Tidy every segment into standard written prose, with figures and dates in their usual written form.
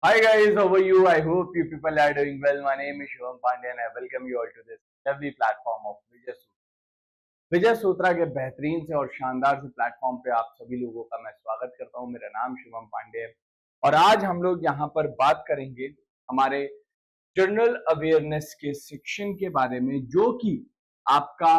Hi guys, how are you? I hope you people are doing well. My name is Shivam Pandey and I welcome you all to this lovely platform of Vijay Sutra. विजय सूत्रा के बेहतरीन से और शानदार से platform पे आप सभी लोगों का मैं स्वागत करता हूं। मेरा नाम शिवम पांडे है और आज हम लोग यहाँ पर बात करेंगे हमारे जनरल अवेयरनेस के सेक्शन के बारे में, जो कि आपका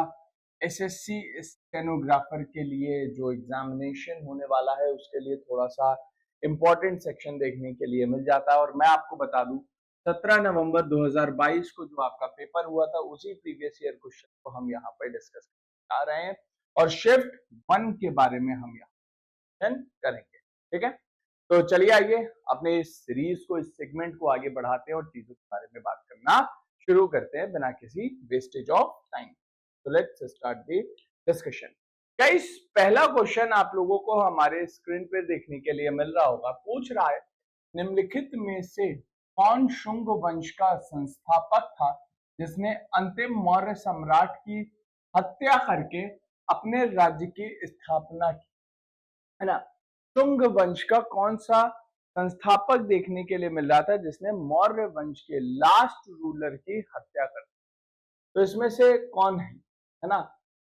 एसएससी स्टेनोग्राफर के लिए जो एग्जामिनेशन होने वाला है उसके लिए थोड़ा सा इंपॉर्टेंट सेक्शन देखने के लिए मिल जाता है। और मैं आपको बता दूं 17 नवंबर 2022 को जो आपका पेपर हुआ था उसी प्रीवियस ईयर क्वेश्चन को हम यहाँ पर डिस्कस आ रहे हैं और शिफ्ट 1 के बारे में हम यहाँ करेंगे। ठीक है, तो चलिए आइए अपने इस सीरीज को, इस सेगमेंट को आगे बढ़ाते हैं और चीजों के बारे में बात करना शुरू करते हैं बिना किसी वेस्टेज ऑफ टाइम। तो let's start the discussion. Guys, पहला क्वेश्चन आप लोगों को हमारे स्क्रीन पे देखने के लिए मिल रहा होगा। पूछ रहा है निम्नलिखित में से कौन शुंग वंश का संस्थापक था जिसने अंतिम मौर्य सम्राट की हत्या करके अपने राज्य की स्थापना की, है ना। शुंग वंश का कौन सा संस्थापक देखने के लिए मिल रहा था जिसने मौर्य वंश के लास्ट रूलर की हत्या कर दी? तो इसमें से कौन है ना,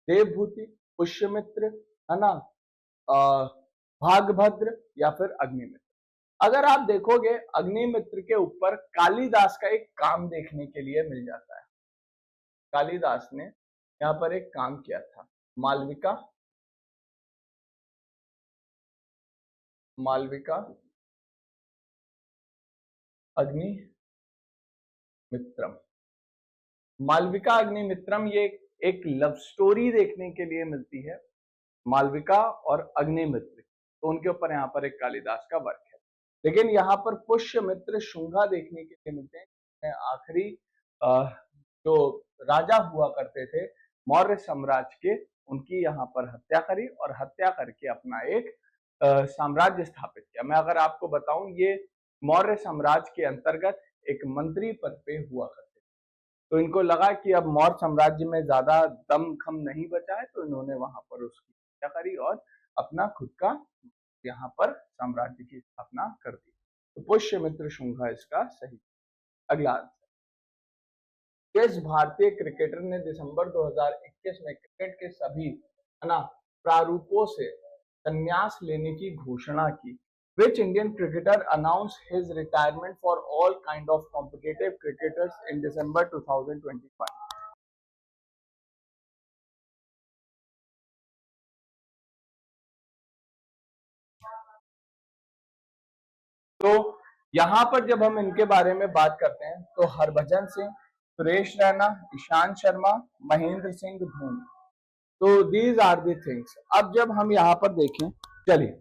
देवभूति, पुष्यमित्र, है ना, भागभद्र या फिर अग्निमित्र। अगर आप देखोगे अग्निमित्र के ऊपर कालिदास का एक काम देखने के लिए मिल जाता है। कालिदास ने यहाँ पर एक काम किया था, मालविका अग्निमित्रम। मालविका अग्निमित्रम ये एक लव स्टोरी देखने के लिए मिलती है, मालविका और अग्निमित्र। तो उनके ऊपर यहाँ पर एक कालिदास का वर्क है। लेकिन यहाँ पर पुष्यमित्र शुंगा देखने के लिए मिलते हैं। आखिरी जो राजा हुआ करते थे मौर्य साम्राज्य के, उनकी यहाँ पर हत्या करी और हत्या करके अपना एक साम्राज्य स्थापित किया। मैं अगर आपको बताऊं, ये मौर्य साम्राज्य के अंतर्गत एक मंत्री पद पे हुआ करते, तो इनको लगा कि अब मौर्य साम्राज्य में ज्यादा दम खम नहीं बचा है, तो इन्होंने वहां पर उसकी हत्या करी और अपना खुद का यहाँ पर साम्राज्य की स्थापना कर दी। तो पुष्यमित्र शुंगा इसका सही। अगला, किस भारतीय क्रिकेटर ने दिसंबर 2021 में क्रिकेट के सभी, है ना, प्रारूपों से संन्यास लेने की घोषणा की? Which Indian cricketer announced his retirement for all kind of competitive cricketers in December 2025? तो यहाँ पर जब हम इनके बारे में बात करते हैं तो हरभजन सिंह, सुरेश रैना, ईशांत शर्मा, महेंद्र सिंह धोनी। तो दीज आर दी थिंग्स। अब जब हम यहाँ पर देखें, चलिए,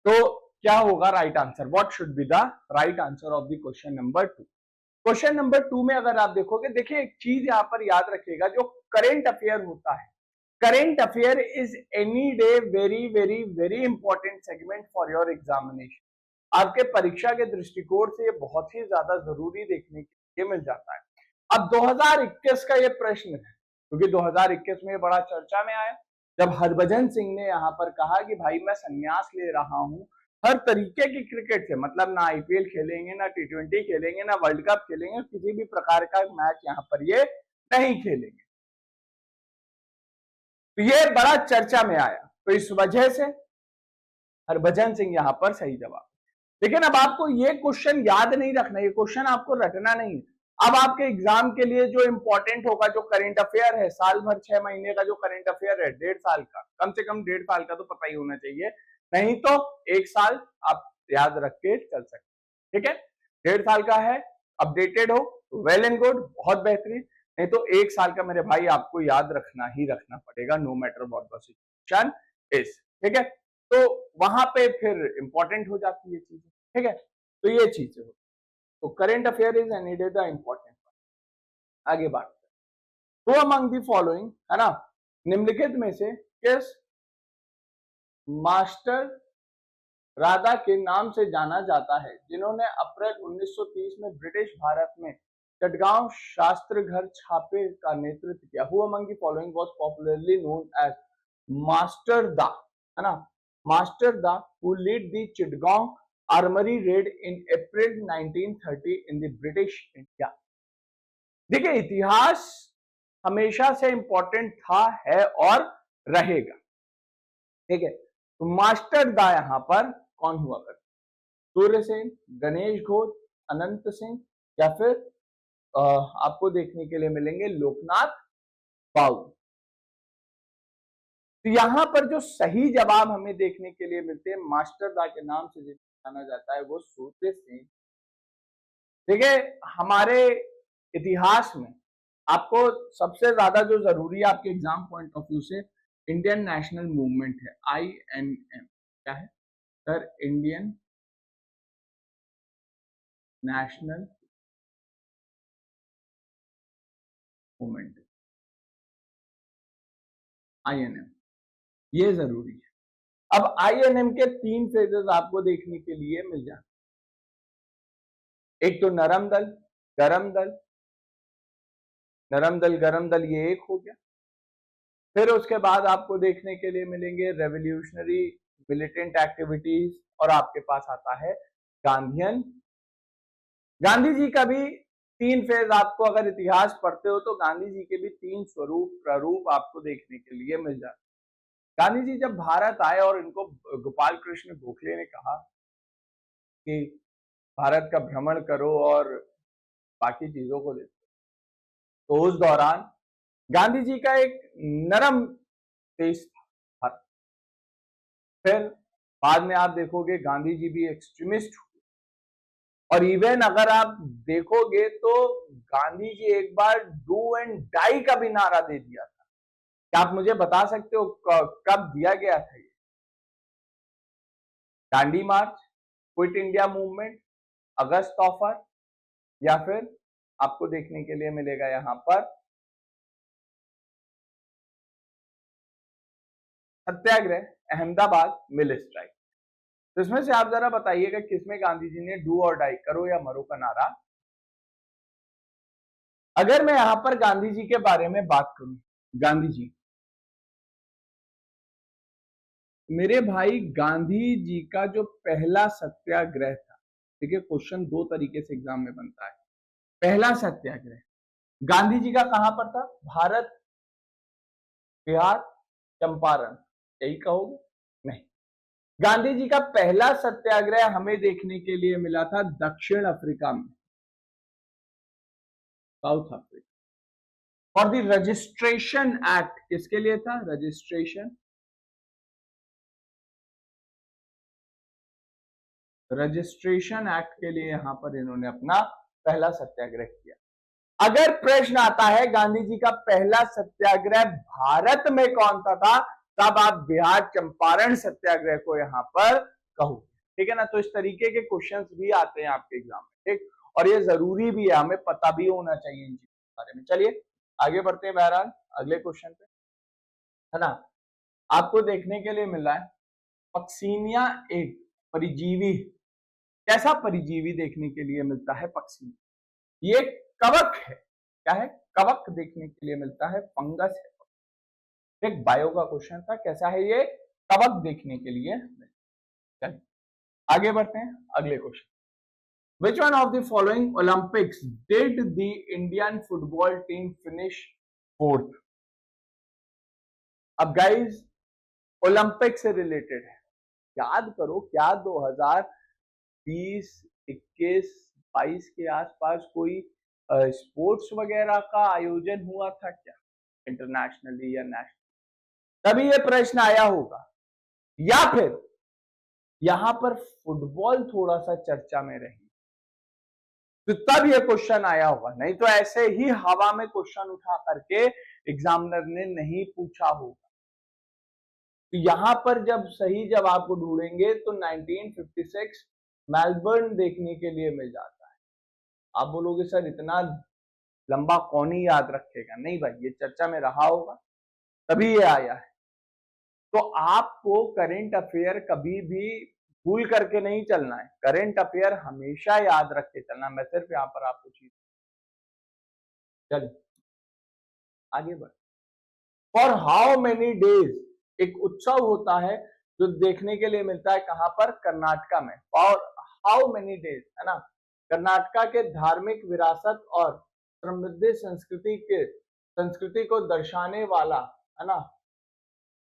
तो क्या होगा right answer? What should be the right answer of the question number 2? Question number 2 में अगर आप देखोगे, देखिए एक चीज यहाँ पर याद रखिएगा, जो करेंट अफेयर होता है, current affair is any day very very very important segment for your examination. आपके परीक्षा के दृष्टिकोण से ये बहुत ही ज्यादा जरूरी देखने के लिए मिल जाता है। अब 2021 का ये प्रश्न है, क्योंकि 2021 में ये बड़ा चर्चा में आया जब हरभजन सिंह ने यहाँ पर कहा कि भाई मैं संन्यास ले रहा हूं हर तरीके की क्रिकेट से, मतलब ना आईपीएल खेलेंगे, ना टी20 खेलेंगे, ना वर्ल्ड कप खेलेंगे, किसी भी प्रकार का मैच यहाँ पर ये नहीं खेलेंगे। तो ये बड़ा चर्चा में आया, तो इस वजह से हरभजन सिंह यहाँ पर सही जवाब। लेकिन अब आपको ये क्वेश्चन याद नहीं रखना, ये क्वेश्चन आपको रटना नहीं है। अब आपके एग्जाम के लिए जो इंपॉर्टेंट होगा, जो करंट अफेयर है, साल भर 6 महीने का जो करंट अफेयर है, 1.5 साल का, कम से कम 1.5 साल का तो पता ही होना चाहिए, नहीं तो 1 साल आप याद रख के चल सकते। ठीक है, 1.5 साल का है, अपडेटेड हो वेल एंड गुड, बहुत बेहतरीन। नहीं तो 1 साल का मेरे भाई आपको याद रखना ही रखना पड़ेगा, no matter what the situation is. ठीक है, तो वहां पे फिर इंपॉर्टेंट हो जाती है चीजें। ठीक है, तो ये चीजें हो, तो current affair is any day the important. आगे बात करें, तो अमंग दी फॉलोइंग, है ना, निम्नलिखित में से किस मास्टर राधा के नाम से जाना जाता है जिन्होंने अप्रैल 1930 में ब्रिटिश भारत में चटगांव शास्त्र घर छापे का नेतृत्व किया? Who among the following was popularly known as master da, है ना, master da who lead the Chittagong armoury raid in April 1930 in the British India. देखिए, इतिहास हमेशा से इंपॉर्टेंट था, है और रहेगा। ठीक है, तो मास्टर दा यहां पर कौन हुआ करते? सूर्य सेन, गणेश घोष, अनंत सिंह, या फिर आपको देखने के लिए मिलेंगे लोकनाथ बाउ। तो यहां पर जो सही जवाब हमें देखने के लिए मिलते हैं, मास्टर दा के नाम से जाना जाता है, वो सूर्य सेन। देखिए, हमारे इतिहास में आपको सबसे ज्यादा जो जरूरी है आपके एग्जाम पॉइंट ऑफ व्यू से, इंडियन नेशनल मूवमेंट है, INM। क्या है sir? Indian national movement, INM, ये जरूरी है। अब INM के 3 फेजेस आपको देखने के लिए मिल जाते, एक तो नरम दल, गरम दल, नरम दल गरम दल, ये एक हो गया। फिर उसके बाद आपको देखने के लिए मिलेंगे रेवोल्यूशनरी मिलिटेंट एक्टिविटीज, और आपके पास आता है गांधीयन। गांधी जी का भी 3 फेज आपको, अगर इतिहास पढ़ते हो तो गांधी जी के भी 3 स्वरूप प्रारूप आपको देखने के लिए मिल जाते। गांधी जी जब भारत आए और इनको गोपाल कृष्ण गोखले ने कहा कि भारत का भ्रमण करो और बाकी चीजों को देखो, तो उस दौरान गांधी जी का एक नरम देश था। फिर बाद में आप देखोगे गांधी जी भी एक्सट्रीमिस्ट हुए, और इवन अगर आप देखोगे तो गांधी जी एक बार डू एंड डाई का भी नारा दे दिया था। क्या आप मुझे बता सकते हो कब दिया गया था ये? दांडी मार्च, क्विट इंडिया मूवमेंट, अगस्त ऑफर, या फिर आपको देखने के लिए मिलेगा यहां पर सत्याग्रह, अहमदाबाद मिल स्ट्राइक। तो इसमें से आप जरा बताइएगा किसमें गांधी जी ने डू और डाई, करो या मरो का नारा? अगर मैं यहां पर गांधी जी के बारे में बात करूं, गांधी जी, मेरे भाई, गांधी जी का जो पहला सत्याग्रह था, ठीक है, क्वेश्चन 2 तरीके से एग्जाम में बनता है। पहला सत्याग्रह गांधी जी का कहां पर था? भारत, बिहार, चंपारण, यही कहोगे? नहीं, गांधी जी का पहला सत्याग्रह हमें देखने के लिए मिला था दक्षिण अफ्रीका में, साउथ अफ्रीका। और द रजिस्ट्रेशन एक्ट किसके लिए था? रजिस्ट्रेशन एक्ट के लिए यहां पर इन्होंने अपना पहला सत्याग्रह किया। अगर प्रश्न आता है गांधी जी का पहला सत्याग्रह भारत में कौन सा था, तब आप बिहार चंपारण सत्याग्रह को यहां पर कहोगे। ठीक है ना? तो इस तरीके के क्वेश्चंस भी आते हैं आपके एग्जाम में, ठीक, और ये जरूरी भी है, हमें पता भी होना चाहिए इन चीजों के बारे में। चलिए आगे बढ़ते हैं बहरहाल अगले क्वेश्चन पे, है ना? आपको देखने के लिए मिल रहा है पक्सीनिया एक परिजीवी। कैसा परिजीवी देखने के लिए मिलता है? पक्सीनिया, ये कवक है। क्या है? कवक देखने के लिए मिलता है, फंगस है। एक बायो का क्वेश्चन था, कैसा है ये? कवक देखने के लिए। चलिए आगे बढ़ते हैं अगले question. Which one of the following Olympics did the Indian football team finish fourth? अब गाइस, ओलंपिक से रिलेटेड है, याद करो क्या 2020, 21, 22 के आसपास कोई स्पोर्ट्स वगैरह का आयोजन हुआ था क्या, इंटरनेशनली या नेशनल? तभी ये प्रश्न आया होगा, या फिर यहां पर फुटबॉल थोड़ा सा चर्चा में रही तो तब ये क्वेश्चन आया होगा, नहीं तो ऐसे ही हवा में क्वेश्चन उठा करके एग्जामिनर ने नहीं पूछा होगा। तो यहां पर जब सही जवाब को ढूंढेंगे तो 1956 मेलबर्न देखने के लिए मिल जाता है। आप बोलोगे सर इतना लंबा कौन ही याद रखेगा? नहीं भाई, ये चर्चा में रहा होगा तभी ये आया है। तो आपको करंट अफेयर कभी भी भूल करके नहीं चलना है, करंट अफेयर हमेशा याद रख के चलना। मैं सिर्फ यहां पर आपको चीज, चलिए आगे बढ़। फॉर हाउ मेनी डेज एक उत्सव होता है जो देखने के लिए मिलता है कहां पर? कर्नाटका में। फॉर हाउ मेनी डेज, है ना। कर्नाटका के धार्मिक विरासत और समृद्ध संस्कृति को दर्शाने वाला, है ना,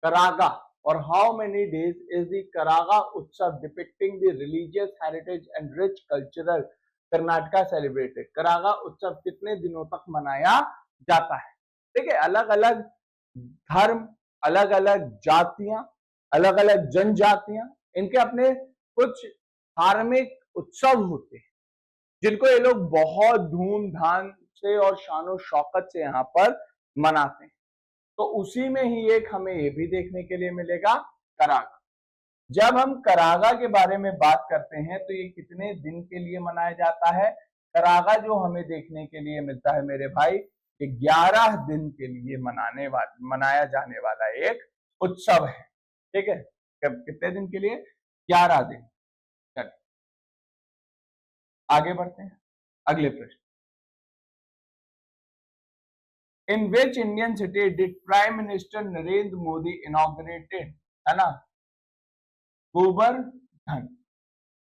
करागा, और how many days is the Karaga उत्सव depicting the religious heritage and rich cultural Karnataka celebrated. Karaga उत्सव कितने दिनों तक मनाया जाता है। ठीक है, अलग अलग धर्म, अलग अलग जातियां, अलग अलग जनजातियां, इनके अपने कुछ धार्मिक उत्सव होते हैं जिनको ये लोग बहुत धूमधाम से और शानो शौकत से यहाँ पर मनाते हैं। तो उसी में ही एक हमें ये भी देखने के लिए मिलेगा, करागा। जब हम करागा के बारे में बात करते हैं तो ये कितने दिन के लिए मनाया जाता है। करागा जो हमें देखने के लिए मिलता है मेरे भाई, ये 11 दिन के लिए मनाया जाने वाला एक उत्सव है। ठीक है, कितने दिन के लिए? 11 दिन। चलिए आगे बढ़ते हैं, अगले प्रश्न। In which Indian city did prime minister Narendra Modi inaugurated, है ना, गोवर्धन,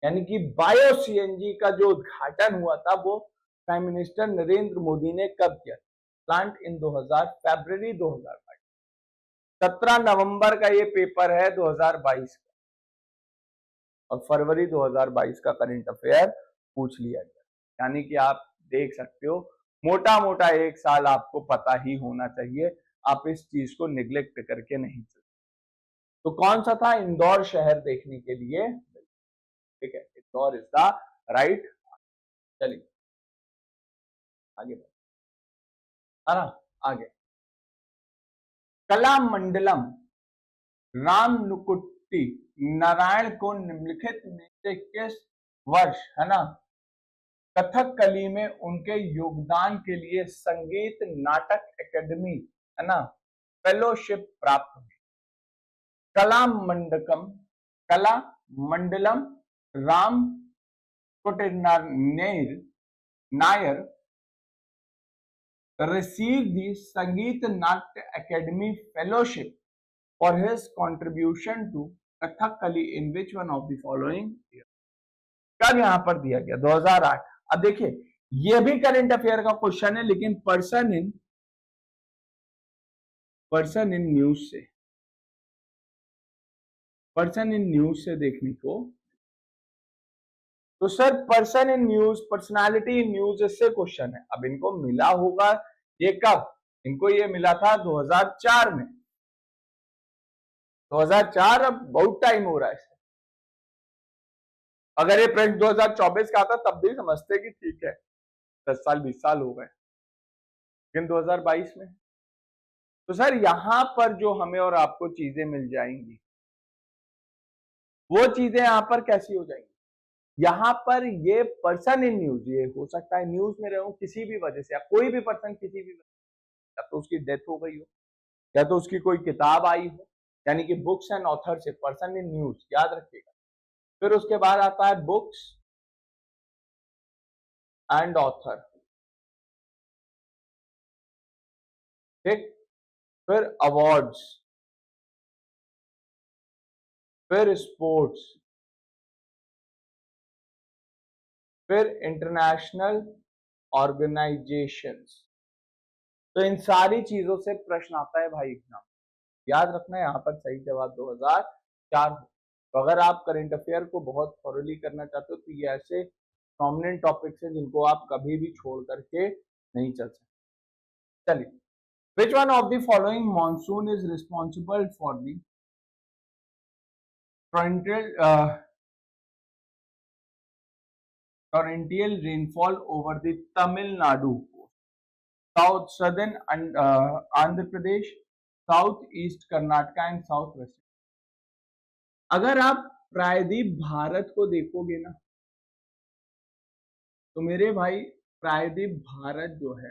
यानी कि बायो सीएनजी का जो उद्घाटन हुआ था वो प्राइम मिनिस्टर नरेंद्र मोदी ने कब किया? प्लांट इन 2000 फरवरी 2022। 17 नवंबर का ये पेपर है 2022 का, और फरवरी 2022 का करंट अफेयर पूछ लिया गया। यानी कि आप देख सकते हो मोटा मोटा एक साल आपको पता ही होना चाहिए, आप इस चीज को निग्लेक्ट करके नहीं चलते। तो कौन सा था? इंदौर शहर देखने के लिए। ठीक है, इंदौर इज द राइट। चलिए आगे है ना, आगे। कला मंडलम राम नुकुट्टी नारायण को निम्नलिखित में से किस वर्ष, है ना, कथकली में उनके योगदान के लिए संगीत नाटक एकेडमी, है ना, फेलोशिप प्राप्त हुई? कला मंडलम Ram कुटिन्नायर Nair received the Sangeet Natya Academy Fellowship for his contribution to Kathakali in which one of the following year? कब यहां पर दिया गया? 2008। अब देखिए ये भी करंट अफेयर का क्वेश्चन है, लेकिन पर्सन इन न्यूज से देखने को। तो sir person in news, personality in news, इससे क्वेश्चन है। अब इनको मिला होगा ये कब? इनको ये मिला था 2004 में। 2004, अब बहुत टाइम हो रहा है। अगर ये प्रश्न 2024 का आता तब भी समझते कि ठीक है 10 साल 20 साल हो गए, लेकिन 2022 में। तो सर यहां पर जो हमें और आपको चीजें मिल जाएंगी वो चीजें यहां पर कैसी हो जाएंगी? यहां पर ये पर्सन इन न्यूज, ये हो सकता है न्यूज में रहूं किसी भी वजह से, या कोई भी पर्सन किसी भी वजह से, या तो उसकी डेथ हो गई हो, या तो उसकी कोई किताब आई हो, यानी कि बुक्स एंड ऑथर से पर्सन इन न्यूज, याद रखिएगा। फिर उसके बाद आता है बुक्स एंड ऑथर, ठीक, फिर अवार्ड्स, फिर स्पोर्ट्स, फिर इंटरनेशनल ऑर्गेनाइजेशंस। तो इन सारी चीजों से प्रश्न आता है भाई एग्जाम। याद रखना है यहाँ पर सही जवाब 2004 हो। तो अगर आप करंट अफेयर को बहुत थॉरली करना चाहते हो तो ये ऐसे प्रोमिनेंट टॉपिक्स हैं जिनको आप कभी भी छोड़ करके नहीं चल सकते। चलिए, which one of the following monsoon is responsible for the torrential rainfall over the Tamil Nadu coast, South Southern and Andhra Pradesh, South East Karnataka and South West? अगर आप प्रायद्वीप भारत को देखोगे ना तो मेरे भाई प्रायद्वीप भारत जो है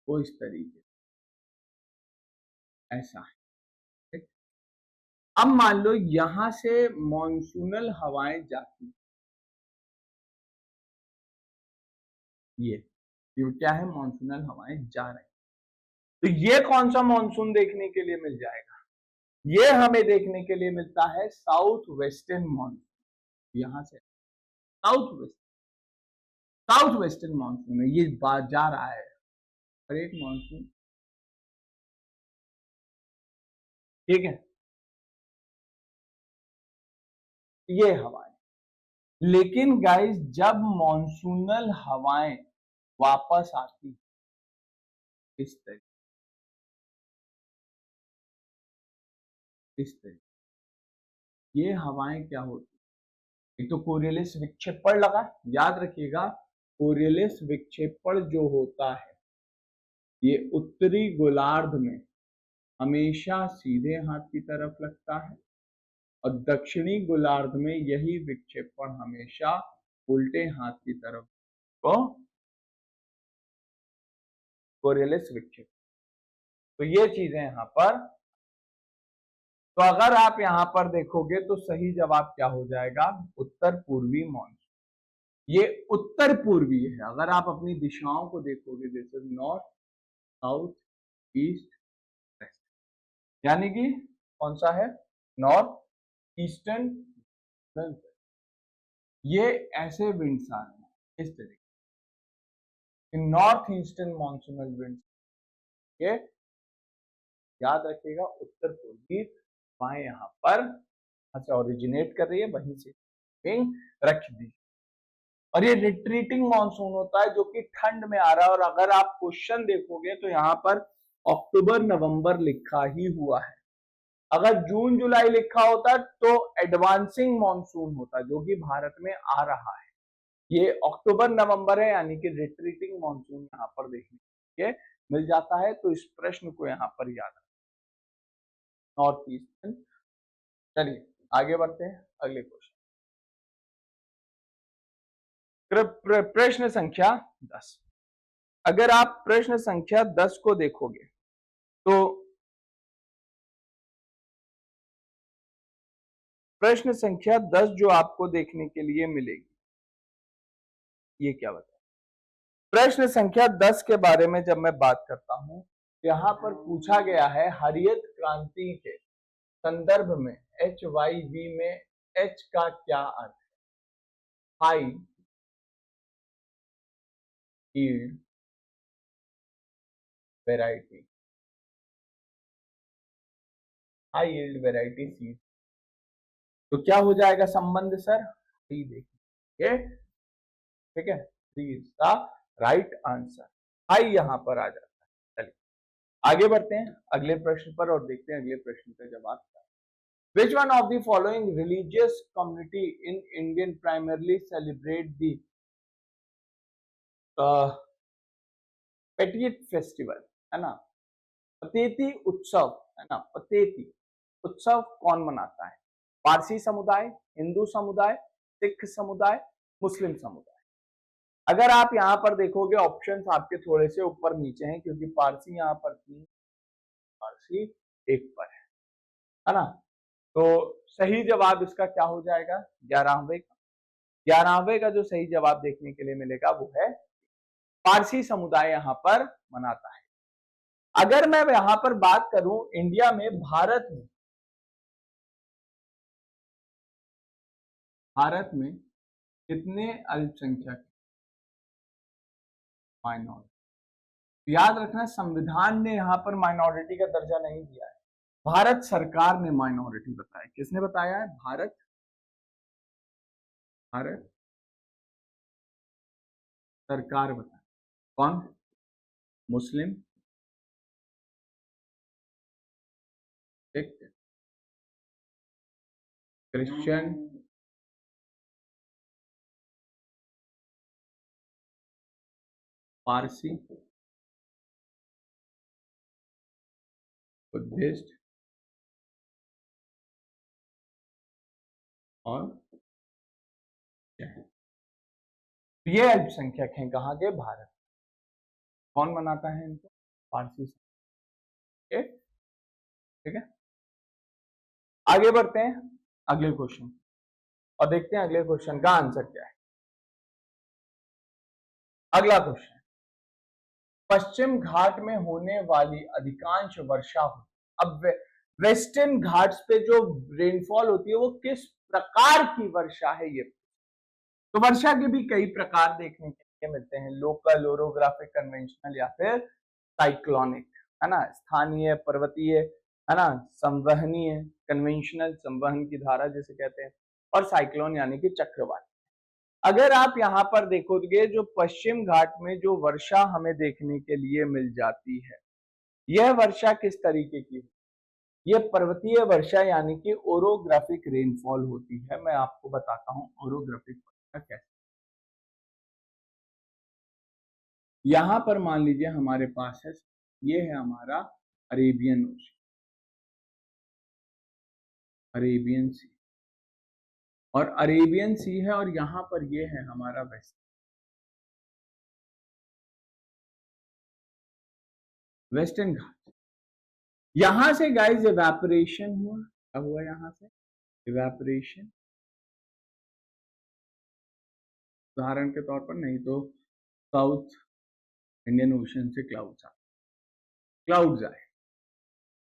वो इस तरीके ऐसा है। अब मान लो यहां से मॉनसूनल हवाएं जाती, ये क्या है, मॉनसूनल हवाएं जा रही, तो ये कौन सा मॉनसून देखने के लिए मिल जाएगा? ये हमें देखने के लिए मिलता है साउथ वेस्टर्न मॉनसून। यहां से साउथ वेस्टर्न मानसून है, ये बात जा रहा है और एक मानसून, ठीक है, ये हवाएं। लेकिन गाइस जब मॉनसूनल हवाएं वापस आती इस तरीके, ये हवाएं क्या होती, एक तो कोरियलिस विक्षेपण लगा, याद रखिएगा कोरियलिस विक्षेपण जो होता है ये उत्तरी गोलार्ध में हमेशा सीधे हाथ की तरफ लगता है और दक्षिणी गोलार्ध में यही विक्षेपण हमेशा उल्टे हाथ की तरफ को कोरियलिस विक्षेपण। तो ये चीजें यहां पर, तो अगर आप यहां पर देखोगे तो सही जवाब क्या हो जाएगा, उत्तर पूर्वी मानसून। ये उत्तर पूर्वी है, अगर आप अपनी दिशाओं को देखोगे जैसे नॉर्थ साउथ ईस्ट वेस्ट, यानी कि कौन सा है, नॉर्थ ईस्टर्न, ये ऐसे विंड्स आ रहे हैं इस तरीके, नॉर्थ ईस्टर्न मानसूनल विंड्स, ये याद रखिएगा उत्तर पूर्वी हवाएं यहां पर से ओरिजिनेट कर रही है, वहीं से रख दी। और ये रिट्रीटिंग मानसून होता है जो कि ठंड में आ रहा है, और अगर आप क्वेश्चन देखोगे तो यहाँ पर अक्टूबर नवंबर लिखा ही हुआ है, अगर जून जुलाई लिखा होता तो एडवांसिंग मानसून होता जो कि भारत में आ रहा है। ये अक्टूबर नवंबर है, यानी कि रिट्रीटिंग मानसून यहाँ पर देखने के मिल जाता है। तो इस प्रश्न को यहाँ पर याद रखें, नॉर्थ ईस्टर्न। चलिए आगे बढ़ते हैं अगले क्वेश्चन, प्रश्न संख्या 10। अगर आप प्रश्न संख्या 10 को देखोगे तो प्रश्न संख्या 10 जो आपको देखने के लिए मिलेगी, ये क्या बताए, प्रश्न संख्या 10 के बारे में जब मैं बात करता हूं, यहां पर पूछा गया है हरित क्रांति के संदर्भ में HYV में H का क्या अर्थ है, high yield variety, high yield variety seed. तो क्या हो जाएगा संबंध सर, देखिए, ठीक है, द राइट आंसर, हाई यहां पर आ जाता है। चलिए आगे बढ़ते हैं अगले प्रश्न पर और देखते हैं अगले प्रश्न का जवाब क्या है। Which one of the following religious community in Indian primarily celebrate the पेटियट फेस्टिवल, है ना, पतेती उत्सव, है ना, पतेती उत्सव कौन मनाता है, पारसी समुदाय, हिंदू समुदाय, सिख समुदाय, मुस्लिम समुदाय। अगर आप यहाँ पर देखोगे ऑप्शंस आपके थोड़े से ऊपर नीचे हैं, क्योंकि पारसी यहाँ पर 3, पारसी 1 पर है ना। तो सही जवाब इसका क्या हो जाएगा, 11वें का, 11वें का जो सही जवाब देखने के लिए मिलेगा वो है पारसी समुदाय यहाँ पर मनाता है। अगर मैं यहां पर बात करूं इंडिया में, भारत में कितने अल्पसंख्यक, माइनॉरिटी, याद रखना संविधान ने यहां पर माइनॉरिटी का दर्जा नहीं दिया है, भारत सरकार ने माइनॉरिटी बताया। किसने बताया है, भारत सरकार बताया। कौन, मुस्लिम, क्रिश्चियन, पारसी, बुद्धिस्ट और ये अल्पसंख्यक हैं कहाँ के, भारत। कौन मनाता है इनको, पारसी, ठीक है। आगे बढ़ते हैं अगले क्वेश्चन और देखते हैं अगले क्वेश्चन का आंसर क्या है। अगला क्वेश्चन, पश्चिम घाट में होने वाली अधिकांश वर्षा हो, अब वेस्टर्न घाट्स पे जो रेनफॉल होती है वो किस प्रकार की वर्षा है ये। तो वर्षा के भी कई प्रकार देखने के लिए मिलते हैं, लोकल, ओरोग्राफिक, कन्वेंशनल या फिर साइक्लोनिक, है ना, स्थानीय, पर्वतीय, है ना, संवहनीय, कन्वेंशनल, संवहन की धारा जिसे कहते हैं, और साइक्लोन यानी कि चक्रवात। अगर आप यहाँ पर देखोगे जो पश्चिम घाट में जो वर्षा हमें देखने के लिए मिल जाती है, यह वर्षा किस तरीके की है? यह पर्वतीय वर्षा यानी कि ओरोग्राफिक रेनफॉल होती है। मैं आपको बताता हूँ ओरोग्राफिक वर्षा कैसे। यहां पर मान लीजिए हमारे पास है, ये है हमारा अरेबियन ओशन, अरेबियन सी, और अरेबियन सी है, और यहां पर ये है हमारा वेस्टर्न घाट। यहां से गाइस इवेपोरेशन हुआ, क्या हुआ यहां से? इवेपोरेशन। उदाहरण के तौर पर, नहीं तो साउथ इंडियन ओशन से क्लाउड्स आए,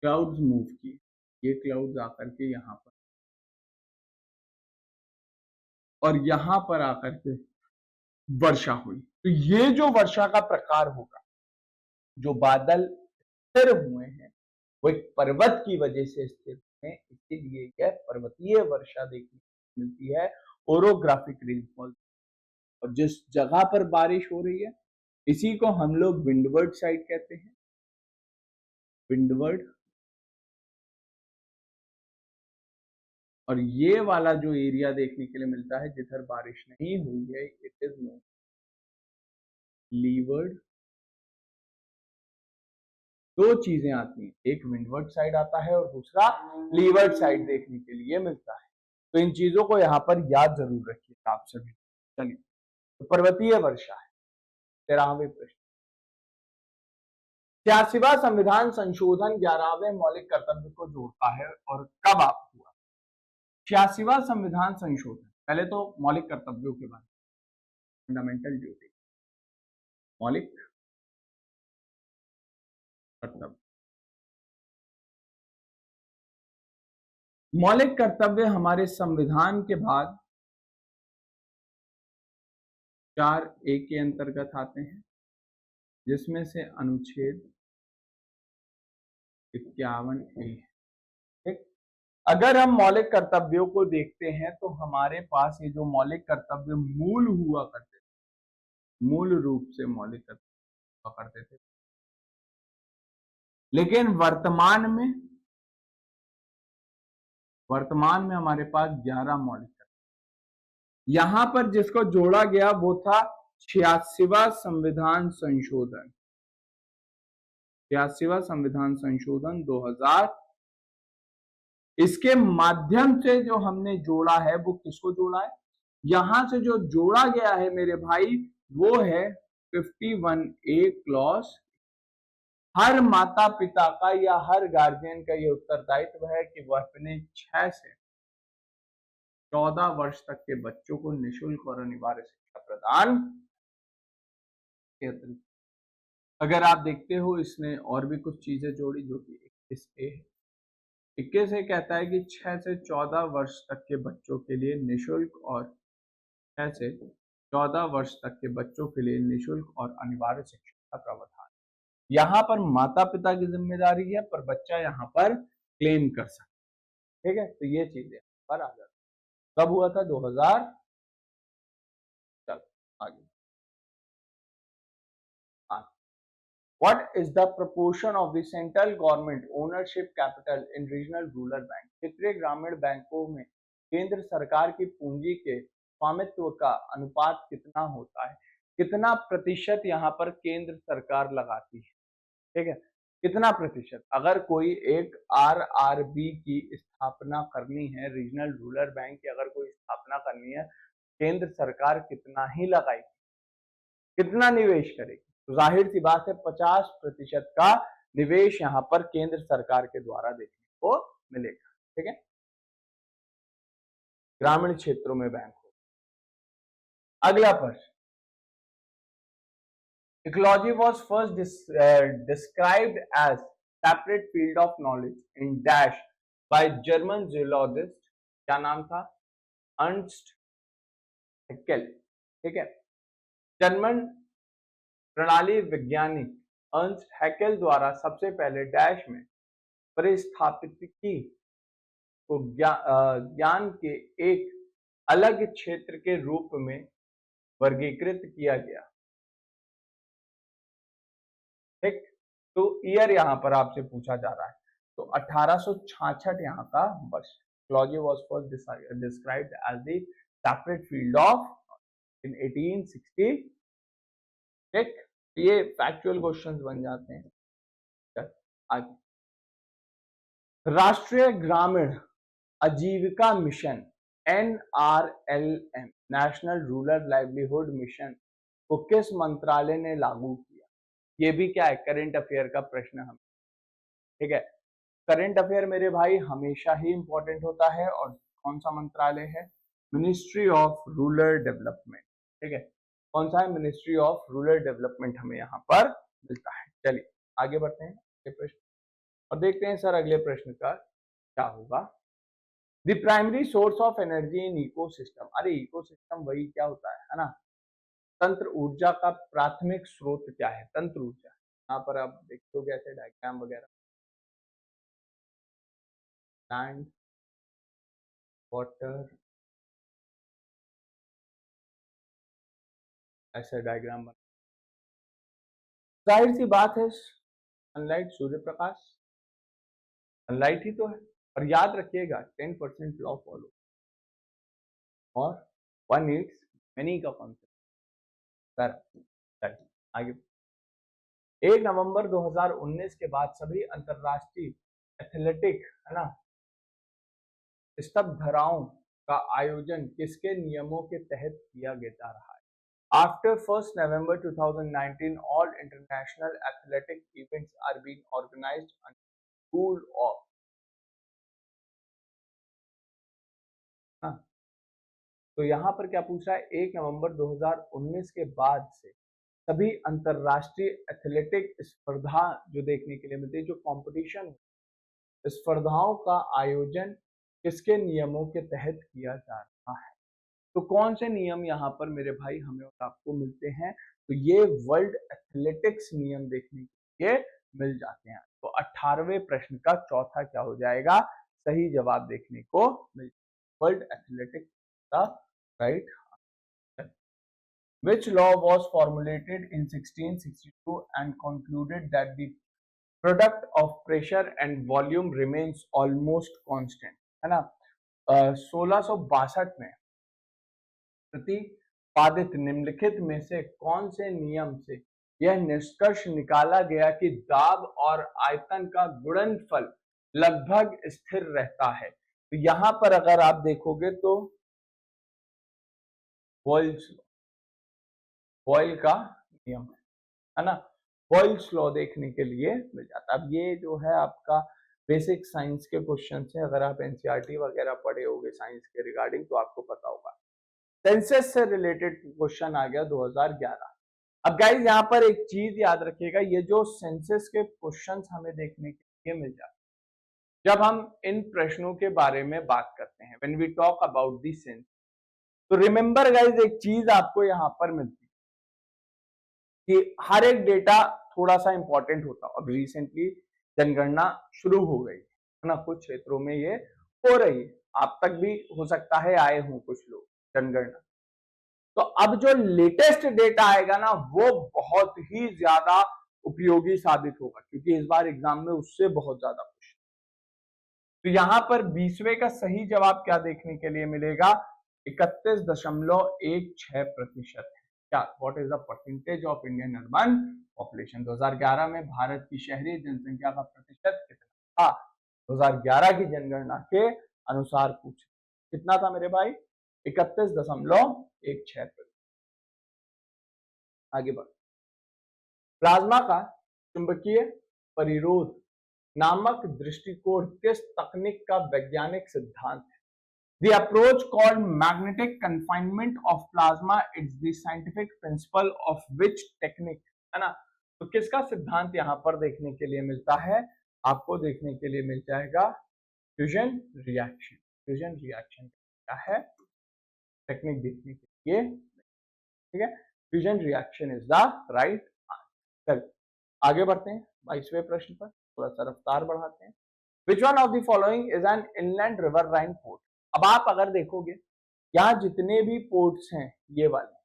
क्लाउड्स मूव किए, ये क्लाउड्स आकर के यहाँ पर, और यहाँ पर आकर के वर्षा हुई। तो ये जो वर्षा का प्रकार होगा, जो बादल स्थिर हुए हैं वो एक पर्वत की वजह से स्थिर हुए हैं, इसीलिए यह पर्वतीय वर्षा देखने को मिलती है, ओरोग्राफिक रेनफॉल। और जिस जगह पर बारिश हो रही है इसी को हम लोग विंडवर्ड साइड कहते हैं, विंडवर्ड। और ये वाला जो एरिया देखने के लिए मिलता है जिधर बारिश नहीं हुई है, इट इज नोन लीवर्ड। दो चीजें आती हैं, एक विंडवर्ड साइड आता है और दूसरा लीवर्ड साइड देखने के लिए मिलता है। तो इन चीजों को यहाँ पर याद जरूर रखिएगा आप सभी। चलिए, तो पर्वतीय वर्षा है। 13वें प्रश्न, 86वां संविधान संशोधन 11वें मौलिक कर्तव्य को जोड़ता है और कब आप हुआ? 86वां संविधान संशोधन, पहले तो मौलिक कर्तव्यों के बारे में, फंडामेंटल ड्यूटी, मौलिक कर्तव्य। मौलिक कर्तव्य हमारे संविधान के बाद 4A के अंतर्गत आते हैं, जिसमें से अनुच्छेद 51A है। ठीक, अगर हम मौलिक कर्तव्यों को देखते हैं तो हमारे पास ये जो मौलिक कर्तव्य मूल हुआ करते थे, मूल रूप से मौलिक कर्तव्य हुआ करते थे, लेकिन वर्तमान में हमारे पास 11 मौलिक कर्तव्य। यहां पर जिसको जोड़ा गया वो था 86वां संविधान संशोधन, 86वां संविधान संशोधन 2000। इसके माध्यम से जो हमने जोड़ा है वो किसको जोड़ा है? यहां से जो जोड़ा गया है मेरे भाई वो है 51A क्लॉज। हर माता पिता का या हर गार्जियन का ये उत्तरदायित्व है कि वह अपने 6 से 14 वर्ष तक के बच्चों को निःशुल्क और अनिवार्य शिक्षा प्रदान। अगर आप देखते हो इसने और भी कुछ चीजें जोड़ी जो कि 21A है। 21A कहता है कि 6 से 14 वर्ष तक के बच्चों के लिए निःशुल्क, और 6 से 14 वर्ष तक के बच्चों के लिए निःशुल्क और अनिवार्य शिक्षा का प्रावधान। यहाँ पर माता पिता की जिम्मेदारी है, पर बच्चा यहाँ पर क्लेम कर सकता है। ठीक है, तो ये चीजें पर आ जाती। कब हुआ था? 2000। चलो आगे। What is the proportion of the central government ownership capital in regional rural bank? क्षेत्रीय ग्रामीण बैंकों में केंद्र सरकार की पूंजी के स्वामित्व का अनुपात कितना होता है? कितना प्रतिशत यहाँ पर केंद्र सरकार लगाती है? ठीक है, कितना प्रतिशत? अगर कोई एक RRB की स्थापना करनी है, रीजनल रूरल बैंक की अगर कोई स्थापना करनी है, केंद्र सरकार कितना ही लगाएगी, कितना निवेश करेगी? तो जाहिर सी बात है 50% का निवेश यहाँ पर केंद्र सरकार के द्वारा देखने को मिलेगा। ठीक है, ग्रामीण क्षेत्रों में बैंक हो। अगला प्रश्न, ecology was first described as separate field of knowledge in dash by German zoologist, क्या नाम था? अर्नस्ट हैकेल, ठीक है। जर्मन प्रणाली वैज्ञानिक अर्नस्ट हैकेल द्वारा सबसे पहले डैश में परिस्थापिकी को ज्ञान के एक अलग क्षेत्र के रूप में वर्गीकृत किया गया, ठीक। तो ईयर यहां पर आपसे पूछा जा रहा है, तो 1866 यहाँ का वर्ष। Ecology was first described as the separate field of in 1860, ठीक। ये फैक्चुअल क्वेश्चंस बन जाते हैं। आगे, राष्ट्रीय ग्रामीण आजीविका mission NRLM, national rural livelihood mission, को किस मंत्रालय ने लागू किया? ये भी क्या है, करंट अफेयर का प्रश्न हम, ठीक है। करंट अफेयर मेरे भाई हमेशा ही इंपॉर्टेंट होता है, और कौन सा मंत्रालय है? मिनिस्ट्री ऑफ रूरल डेवलपमेंट, ठीक है। कौन सा है? मिनिस्ट्री ऑफ रूरल डेवलपमेंट हमें यहाँ पर मिलता है। चलिए आगे बढ़ते हैं अगले प्रश्न और देखते हैं सर अगले प्रश्न का क्या होगा। The primary source of energy in ecosystem, अरे इकोसिस्टम वही क्या होता है ना, तंत्र ऊर्जा का प्राथमिक स्रोत क्या है? तंत्र ऊर्जा। यहाँ पर आप देखोगे ऐसे डायग्राम वगैरह, लैंड, वाटर, ऐसे डायग्राम बना, जाहिर सी बात है सनलाइट, सूर्य प्रकाश, सनलाइट ही तो है। और याद रखिएगा 10% लॉ फॉलो और 1 नीड्स मेनी का कॉन्सेप्ट। आगे, 1 नवंबर 2019 के बाद सभी अंतरराष्ट्रीय एथलेटिक, है ना, स्तब्ध धराओं का आयोजन किसके नियमों के तहत किया जा रहा है? After 1st November 2019, all international athletic events are being organized under the rule of, हाँ, तो यहाँ पर क्या पूछ रहा है? 1 नवंबर 2019 के बाद से सभी अंतरराष्ट्रीय एथलेटिक स्पर्धा जो देखने के लिए मिलती है, जो कंपटीशन स्पर्धाओं का आयोजन किसके नियमों के तहत किया जा रहा है? तो कौन से नियम यहाँ पर मेरे भाई हमें और आपको मिलते हैं? तो ये वर्ल्ड एथलेटिक्स नियम देखने के लिए मिल जाते हैं। तो 18वें प्रश्न का चौथा क्या हो जाएगा? सही जवाब देखने को मिल, वर्ल्ड एथलेटिक्स का right. Which law was formulated in 1662 and concluded that the product of pressure and volume remains almost constant, है ना। 1662 में प्रतिपादित निम्नलिखित में से कौन से नियम से यह निष्कर्ष निकाला गया कि दाब और आयतन का गुणनफल लगभग स्थिर रहता है? तो यहां पर अगर आप देखोगे तो बॉयल का नियम है ना, बॉयल्स लॉ देखने के लिए मिल जाता है। अब ये जो है आपका बेसिक साइंस के क्वेश्चन है, अगर आप एनसीईआरटी वगैरह पढ़े होंगे साइंस के रिगार्डिंग तो आपको पता होगा। सेंसस से रिलेटेड क्वेश्चन आ गया 2011। अब गाइज यहाँ पर एक चीज याद रखिएगा, ये जो सेंसस के क्वेश्चंस हमें देखने के लिए मिल जाते हैं जब हम इन प्रश्नों के बारे में बात करते हैं, when we talk about the census, तो रिमेंबर गाइज एक चीज आपको यहाँ पर मिलती है कि हर एक डेटा थोड़ा सा इंपॉर्टेंट होता है। अब रिसेंटली जनगणना शुरू हो गई है ना, कुछ क्षेत्रों में ये हो रही है, आप तक भी हो सकता है आए हों कुछ लोग जनगणना। तो अब जो लेटेस्ट डेटा आएगा ना वो बहुत ही ज्यादा उपयोगी साबित होगा, क्योंकि इस बार एग्जाम में उससे बहुत ज्यादा क्वेश्चन। तो यहां पर 20वें का सही जवाब क्या देखने के लिए मिलेगा? 31.16% है। क्या, what is the percentage of Indian urban population? 2011 में भारत की शहरी जनसंख्या का प्रतिशत कितना था? 2011 की जनगणना के अनुसार पूछ कितना था मेरे भाई? 31.16%। आगे बढ़, प्लाज्मा का चुंबकीय परिरोध नामक दृष्टिकोण किस तकनीक का वैज्ञानिक सिद्धांत है? The approach called magnetic confinement of plasma is the scientific principle of which technique, है ना। तो किसका सिद्धांत यहां पर देखने के लिए मिलता है? आपको देखने के लिए मिल जाएगा फ्यूजन रिएक्शन। फ्यूजन रिएक्शन क्या है? टेक्निक देखने के लिए, ठीक है। Fusion reaction is the right answer. आगे बढ़ते हैं 22वें प्रश्न पर, थोड़ा सा रफ्तार बढ़ाते हैं। Which one of the following is an inland river Rhine port. अब आप अगर देखोगे यहाँ जितने भी पोर्ट्स हैं ये वाले,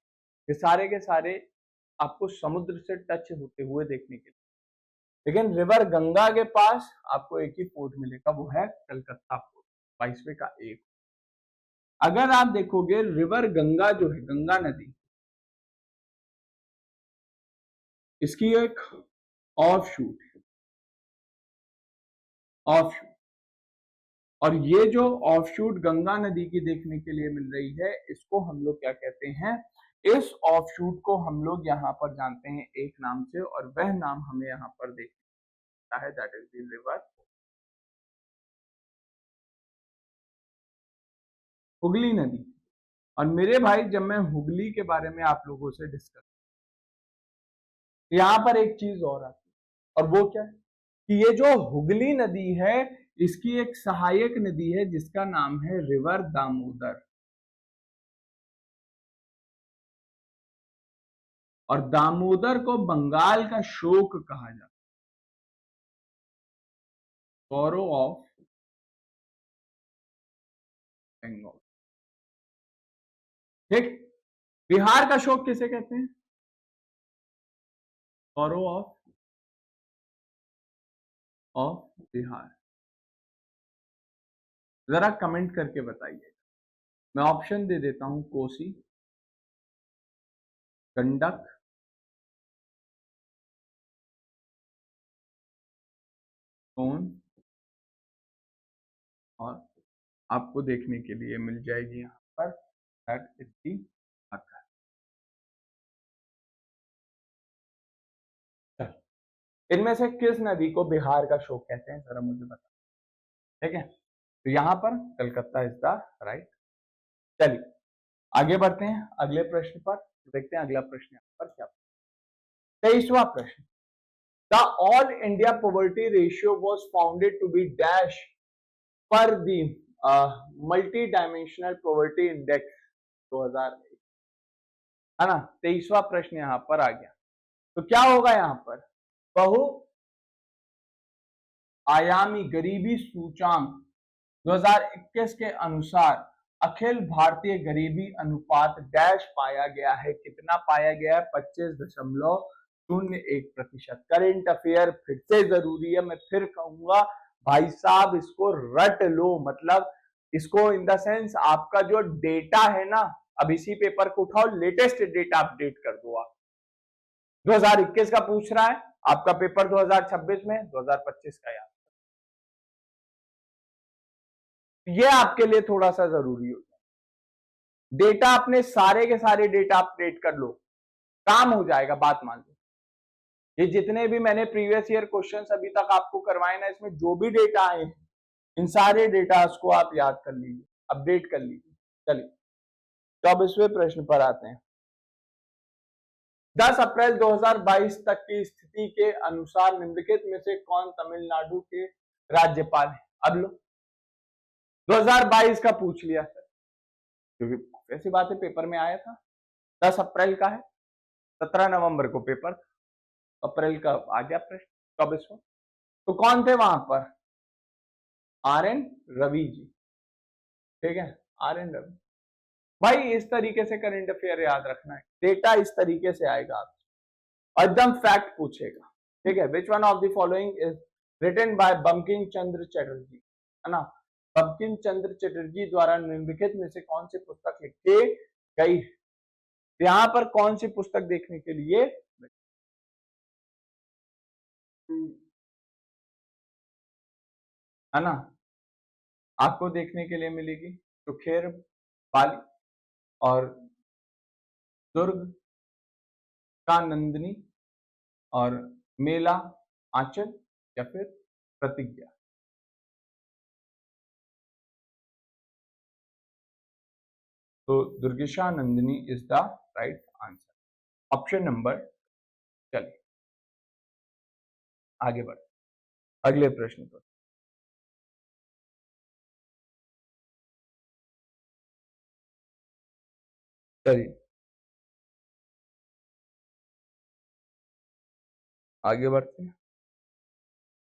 ये सारे के सारे आपको समुद्र से टच होते हुए देखने के लिए, लेकिन रिवर गंगा के पास आपको एक ही पोर्ट मिलेगा, वो है कलकत्ता पोर्ट। 22वें का एक। अगर आप देखोगे रिवर गंगा जो है, गंगा नदी, इसकी एक ऑफ शूट है, ऑफ शूट, और ये जो ऑफ शूट गंगा नदी की देखने के लिए मिल रही है, इसको हम लोग क्या कहते हैं, इस ऑफ शूट को हम लोग यहाँ पर जानते हैं एक नाम से, और वह नाम हमें यहाँ पर देखना है, that is the river Hooghly नदी। और मेरे भाई जब मैं हुगली के बारे में आप लोगों से डिस्कस, यहाँ पर एक चीज और आती है, और वो क्या है कि ये जो हुगली नदी है, इसकी एक सहायक नदी है जिसका नाम है रिवर दामोदर। और दामोदर को बंगाल का शोक कहा जाता है, सॉरो ऑफ बंगाल, ठीक। बिहार का शोक किसे कहते हैं, सॉरो ऑफ बिहार। जरा कमेंट करके बताइए। मैं ऑप्शन दे देता हूं, कोसी, गंडक, सोन, और आपको देखने के लिए मिल जाएगी यहां पर दैट इज दी घाघरा। इनमें से किस नदी को बिहार का शोक कहते हैं, जरा मुझे बता, ठीक है। तो यहां पर कलकत्ता इज द राइट। चलिए आगे बढ़ते हैं अगले प्रश्न पर, देखते हैं अगला प्रश्न यहाँ पर क्या। 23वां प्रश्न, the all India poverty ratio was founded to be dash per the multidimensional poverty index 2001, है ना। 23वां प्रश्न यहाँ पर आ गया। तो क्या होगा यहाँ पर, बहु आयामी गरीबी सूचांक 2021 के अनुसार अखिल भारतीय गरीबी अनुपात डैश पाया गया है, कितना पाया गया है, 25.01%। करेंट अफेयर फिर से जरूरी है, मैं फिर कहूंगा भाई साहब इसको रट लो, मतलब इसको इन द सेंस आपका जो डेटा है ना, अब इसी पेपर को उठाओ, लेटेस्ट डेटा अपडेट कर दो आप। 2021 का पूछ रहा है, आपका पेपर 2026 में, 2025 का यार, ये आपके लिए थोड़ा सा जरूरी हो जाए। डेटा अपने सारे के सारे डेटा अपडेट कर लो, काम हो जाएगा, बात मान लो। ये जितने भी मैंने प्रीवियस ईयर क्वेश्चंस अभी तक आपको करवाए ना, इसमें जो भी डेटा आए हैं, इन सारे डेटा को आप याद कर लीजिए, अपडेट कर लीजिए। चलिए 24वें प्रश्न पर आते हैं। 10 अप्रैल 2022 तक की स्थिति के अनुसार निम्नलिखित में से कौन तमिलनाडु के राज्यपाल हैं। अब लो 2022 का पूछ लिया सर, क्योंकि ऐसी बात है पेपर में आया था, 10 अप्रैल का है, 17 नवंबर को पेपर, अप्रैल का आ गया प्रश्न 24वां। तो कौन थे वहां पर, आर एन रवि जी, ठीक है, आर एन रवि। भाई इस तरीके से करंट अफेयर याद रखना है, डेटा इस तरीके से आएगा आपसे, एकदम फैक्ट पूछेगा, ठीक है। Which one of the following is written by Bankim Chandra Chatterjee, है ना। बंकिम चंद्र चटर्जी द्वारा निम्नलिखित में से कौन सी पुस्तक लिखी गई है। यहां पर कौन सी पुस्तक देखने के लिए, है ना, आपको देखने के लिए मिलेगी सुखेर बाली, और दुर्ग का नंदिनी, और मेला आंचल, या फिर प्रतिज्ञा। तो Durgeshnandini is the right answer, option number. चलिए आगे बढ़ अगले प्रश्न पर। चलिए आगे बढ़ते हैं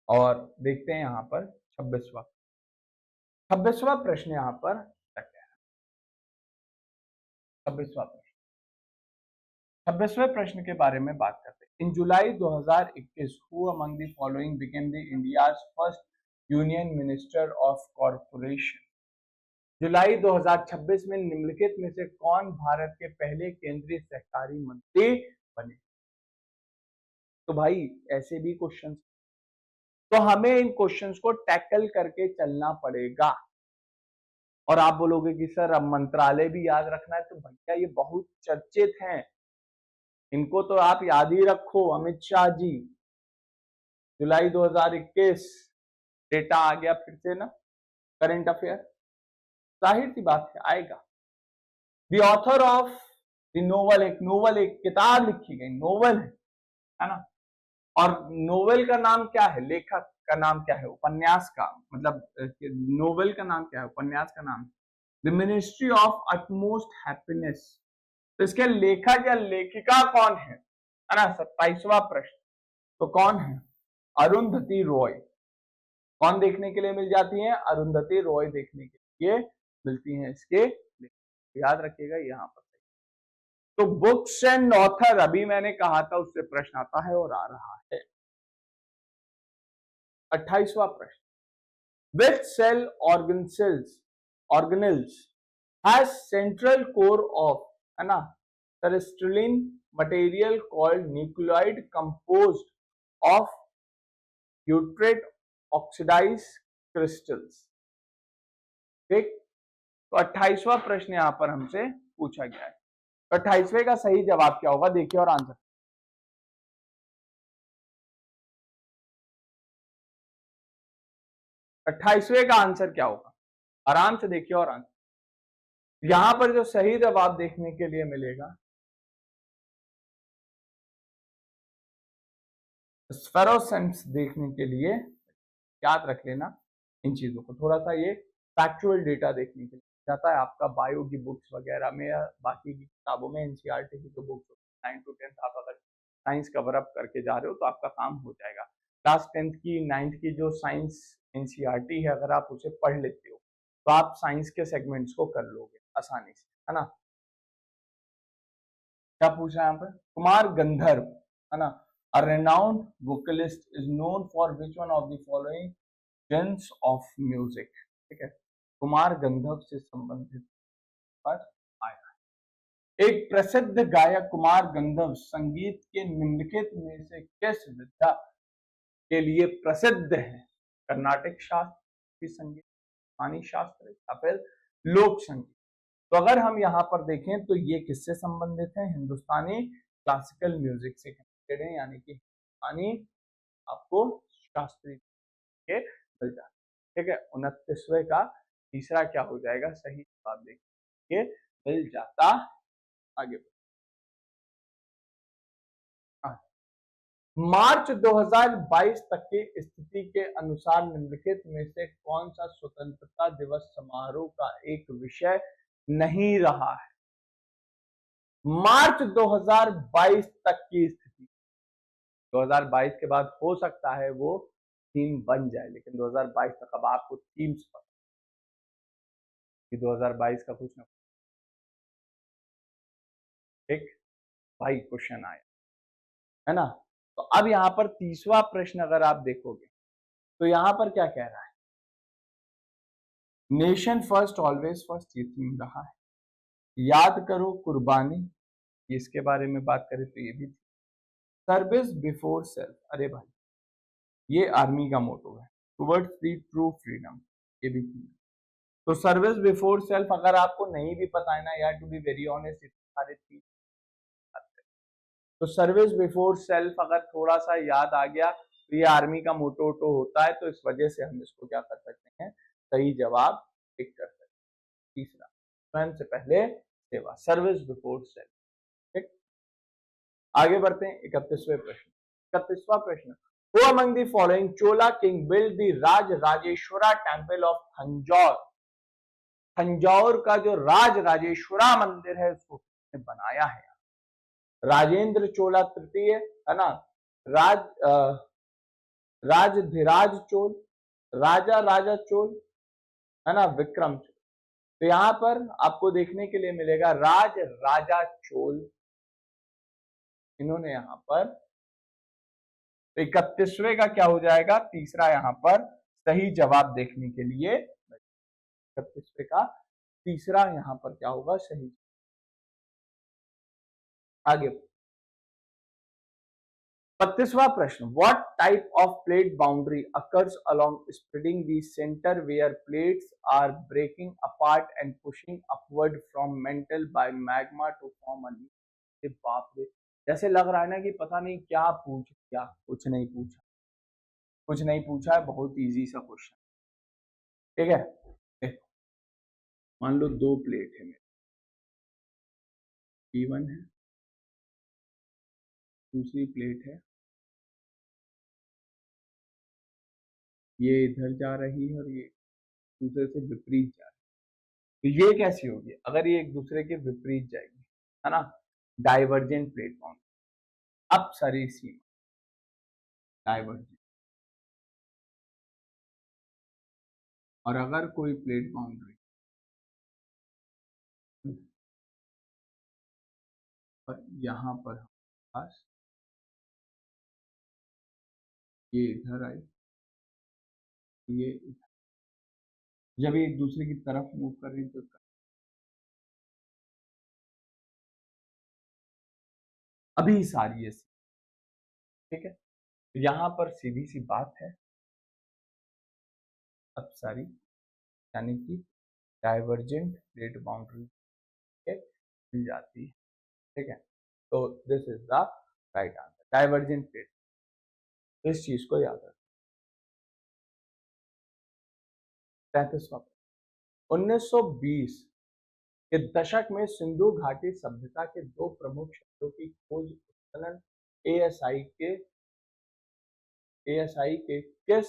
और देखते हैं यहाँ पर 26वां प्रश्न यहाँ पर क्या है। 26वें प्रश्न के बारे में बात करते हैं। In July 2021 who among the following became the India's first union minister of corporation. जुलाई 2026 में निम्नलिखित में से कौन भारत के पहले केंद्रीय सहकारी मंत्री बने। तो भाई ऐसे भी क्वेश्चन, तो हमें इन क्वेश्चंस को टैकल करके चलना पड़ेगा। और आप बोलोगे कि सर अब मंत्रालय भी याद रखना है, तो भैया ये बहुत चर्चित हैं, इनको तो आप याद ही रखो। अमित शाह जी, जुलाई 2021 डेटा आ गया फिर से ना, करंट अफेयर, जाहिर सी बात है आएगा। The author of the novel, एक किताब लिखी गई, नोवेल है ना। और नोवेल का नाम क्या है, लेखक का नाम क्या है, उपन्यास का मतलब नोवेल का नाम क्या है, उपन्यास का नाम the ministry of utmost happiness. तो इसके लेखक या लेखिका कौन है ना। 27वां प्रश्न, तो कौन है, अरुंधति रॉय। कौन देखने के लिए मिल जाती है, अरुंधति रॉय देखने के लिए मिलती हैं इसके, याद रखिएगा यहाँ पर। तो बुक्स एंड ऑथर अभी मैंने कहा था, उससे प्रश्न आता है और आ रहा है। 28वां प्रश्न, which cell organelles has central core of, है ना, crystalline material called nucleoid composed of urate oxidase crystals. ठीक, तो 28वां प्रश्न यहां पर हमसे पूछा गया है। तो 28वें का सही जवाब क्या होगा, देखिए और आंसर। 28वें का आंसर क्या होगा, आराम से देखिए और आंसर। यहां पर जो सही जवाब देखने के लिए मिलेगा, स्फेरोसेंस देखने के लिए याद रख लेना इन चीजों को, थोड़ा सा ये फैक्चुअल डेटा देखने के लिए जाता है आपका बायो की बुक्स वगैरह में या बाकी की किताबों में, एनसीईआरटी की जो बुक्स 9 to 10 आप अगर साइंस कवर अप करके जा रहे हो तो आपका काम हो जाएगा। क्लास 10th की 9th की जो साइंस एनसीईआरटी है, अगर आप उसे पढ़ लेते हो तो आप साइंस के सेगमेंट्स को कर लोगे आसानी से, है ना। क्या पूछा है यहाँ पर, कुमार गंधर्व, है ना, a renowned vocalist is known for which one of the following genres of music। ठीक है, कुमार गंधर्व से संबंधित पर आया। एक प्रसिद्ध गायक कुमार गंधर्व संगीत के निम्नलिखित में से किस विधा के लिए प्रसिद्ध है, कर्नाटक शास्त्रीय संगीत, स्थानीय शास्त्र या फिर लोक संगीत। तो अगर हम यहाँ पर देखें तो ये किससे संबंधित है, हिंदुस्तानी क्लासिकल म्यूजिक से कनेक्टेड है, यानी कि हिंदुस्तानी आपको शास्त्रीय के मिल जाता है। ठीक है, 29वें का तीसरा क्या हो जाएगा, सही जवाब देखिए मिल जाता। आगे मार्च 2022 तक की स्थिति के अनुसार निम्नलिखित में से कौन सा स्वतंत्रता दिवस समारोह का एक विषय नहीं रहा है। मार्च 2022 तक की स्थिति, 2022 के बाद हो सकता है वो थीम बन जाए, लेकिन 2022 तक अब आपको थीम्स पता कि 2022 का कुछ ना, ठीक भाई क्वेश्चन आया है ना। तो अब यहां पर 30वां प्रश्न अगर आप देखोगे तो यहां पर क्या कह रहा है, नेशन फर्स्ट ऑलवेज फर्स्ट, ये थीम रहा है। याद करो कुर्बानी, इसके बारे में बात करें तो ये भी, सर्विस बिफोर सेल्फ, अरे भाई ये आर्मी का मोटो है, टुवर्ड्स द ट्रू फ्रीडम, ये भी थी। तो सर्विस बिफोर सेल्फ अगर आपको नहीं भी पता है ना यार, टू बी वेरी ऑनेस्ट, सारे थी। तो सर्विस बिफोर सेल्फ अगर थोड़ा सा याद आ गया तो ये आर्मी का मोटो होता है, तो इस वजह से हम इसको क्या कर सकते हैं, सही जवाब टिक कर सकते हैं। तीसरा, स्वयं से पहले सेवा, सर्विस बिफोर सेल्फ। ठीक, आगे बढ़ते हैं 31वें प्रश्न। 31वां प्रश्न, Who among the following Chola king built the Raj Rajeshwara temple of Tanjore. Tanjore का जो राज राजेश्वरा मंदिर है उसको ने बनाया है। राजेंद्र चोला तृतीय, है ना, राजधिराज चोल, राजा राजा चोल, है ना, विक्रम चोल। तो यहां पर आपको देखने के लिए मिलेगा राज राजा चोल, इन्होंने यहां पर 31वें का क्या हो जाएगा, तीसरा यहां पर सही जवाब देखने के लिए 31वें का तीसरा यहां पर क्या होगा, सही। आगे 32वां प्रश्न, what type of plate boundary occurs along spreading the centre where plates are breaking apart and pushing upward from mantle by magma to form a new. बाप रे, जैसे लग रहा है ना कि पता नहीं क्या पूछ क्या, कुछ नहीं पूछा, कुछ नहीं पूछा है, बहुत इजी सा क्वेश्चन। ठीक है, देखो मान लो दो प्लेट है मेरे, P1 है, दूसरी प्लेट है, ये इधर जा रही है और ये दूसरे से विपरीत जा रही है। तो ये कैसी होगी अगर ये एक दूसरे के विपरीत जाएगी, है ना, डाइवर्जेंट प्लेट बाउंड्री। अब सारी सीमा डाइवर्जेंट, और अगर कोई प्लेट बाउंड्री और यहां पर पास ये इधर आई, ये इधर, जब ये एक दूसरे की तरफ मूव कर रही तो अभी सारी है। ठीक है, तो यहां पर सीधी सी बात है, अब सारी यानी कि डाइवर्जेंट प्लेट बाउंड्री मिल जाती है। ठीक है, तो this is the right answer, divergent plate. तो इस चीज को याद रखें। 33वां, 1920 के दशक में सिंधु घाटी सभ्यता के दो प्रमुख शब्दों की खोज उत्खनन एएसआई के किस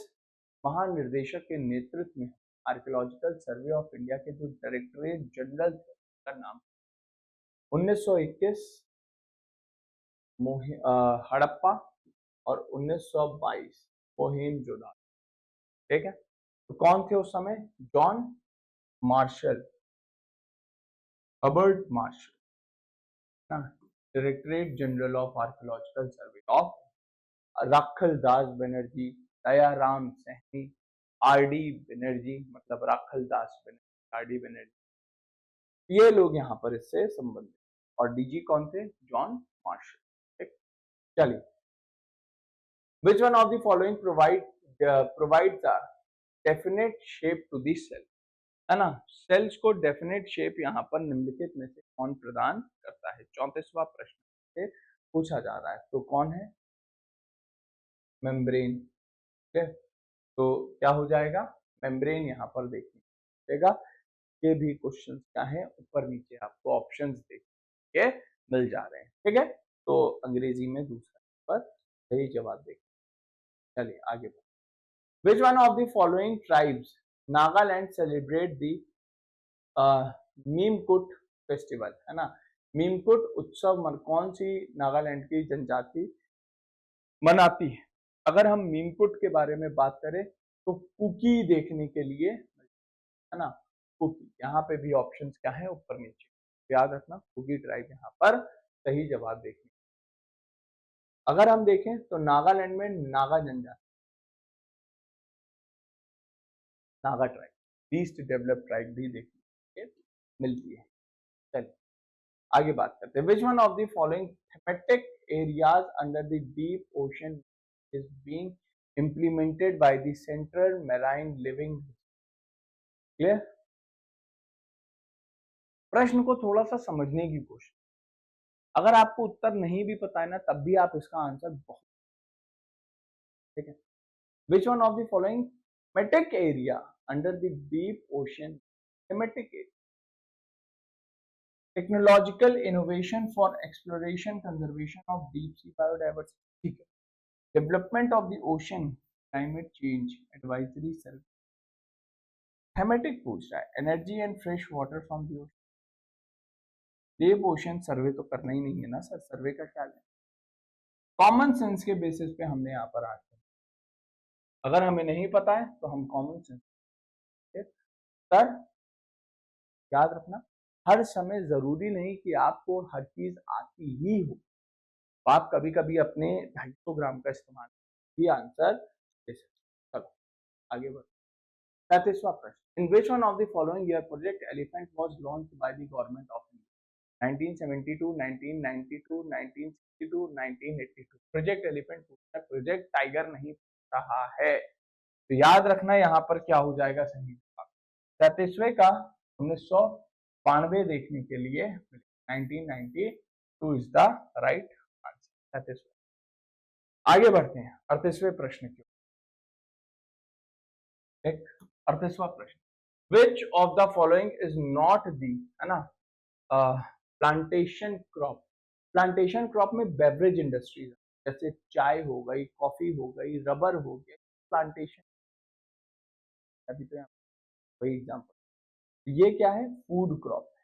महानिर्देशक के नेतृत्व में आर्कियोलॉजिकल सर्वे ऑफ इंडिया के जो डायरेक्टरेट जनरल थे का नाम 1921 हड़प्पा और 1922 मोहनजोदड़ो। ठीक है, तो कौन थे उस समय, John Marshall, Hubert Marshall, directorate general of archaeological survey of, Rakhal Das Banerjee, Dayaram Sahni, R D Banerjee, मतलब राखल दास बनर्जी, आर डी बनर्जी, ये लोग यहाँ पर इससे संबंधित। और डीजी कौन थे, जॉन मार्शल। ठीक, चलिए, which one of the following provide the definite shape to the cell, है ना, सेल्स को डेफिनेट शेप यहाँ पर निम्नलिखित में से कौन प्रदान करता है, 34वां प्रश्न से पूछा जा रहा है। तो कौन है, मेम्ब्रेन। ठीक है, तो क्या हो जाएगा, मेम्ब्रेन यहाँ पर देखने मिलेगा। ये भी क्वेश्चन क्या है, ऊपर नीचे आपको ऑप्शंस देखने के मिल जा रहे हैं। ठीक है, तो अंग्रेजी में दूसरा पर सही जवाब देखिए। चलिए आगे बढ़ते, which one of the following tribes Nagaland celebrate the Mimkut festival, है ना, मीमकुट उत्सव कौन सी नागालैंड की जनजाति मनाती है। अगर हम मीमकुट के बारे में बात करें तो कुकी देखने के लिए, है ना, कुकी, यहाँ पे भी ऑप्शंस क्या है, ऊपर नीचे, याद रखना कुकी ट्राइब यहाँ पर सही जवाब देखने। अगर हम देखें तो नागालैंड में नागा जनजाति, Naga tribe, least developed tribe भी देखने के मिलती है। चलिए आगे बात करते हैं, which one of the following thematic areas under the deep ocean is being implemented by the Central Marine Living। Clear, प्रश्न को थोड़ा सा समझने की कोशिश, अगर आपको उत्तर नहीं भी पता है ना तब भी आप इसका आंसर बहुत, ठीक है, which one of the following thematic area under the deep ocean, thematic area, technological innovation for exploration conservation of deep sea biodiversity, ठीक है, development of the ocean, climate change advisory service. Thematic पूछ रहा है, energy and fresh water from the ocean, ये portion सर्वे तो करना ही नहीं है ना सर, सर्वे का क्या है, कॉमन सेंस के बेसिस पे हमने यहाँ पर आंसर, अगर हमें नहीं पता है तो हम कॉमन सेंस सर याद रखना, हर समय जरूरी नहीं कि आपको हर चीज आती ही हो, तो आप कभी कभी अपने 250 ग्राम का इस्तेमाल ये आंसर दे सकते। चलो आगे बढ़ो। 37वां प्रश्न, in which one of the following year project elephant was launched by the government of India, 1972, 1992, 1962, 1982। Project elephant पूछा, प्रोजेक्ट टाइगर नहीं पूछ रहा है, तो याद रखना यहाँ पर क्या हो जाएगा सही जवाब। 37वें का 1992 देखने के लिए 1992 इज द राइट आंसर। 37वें। आगे बढ़ते हैं 38वें प्रश्न की। 38वां प्रश्न, which of the following is not the, है ना, प्लांटेशन क्रॉप। प्लांटेशन क्रॉप में बेवरेज इंडस्ट्रीज जैसे चाय हो गई, कॉफी हो गई, रबर हो गया, प्लांटेशन, अभी तो यहाँ वही एग्जाम्पल। ये क्या है, फूड क्रॉप है,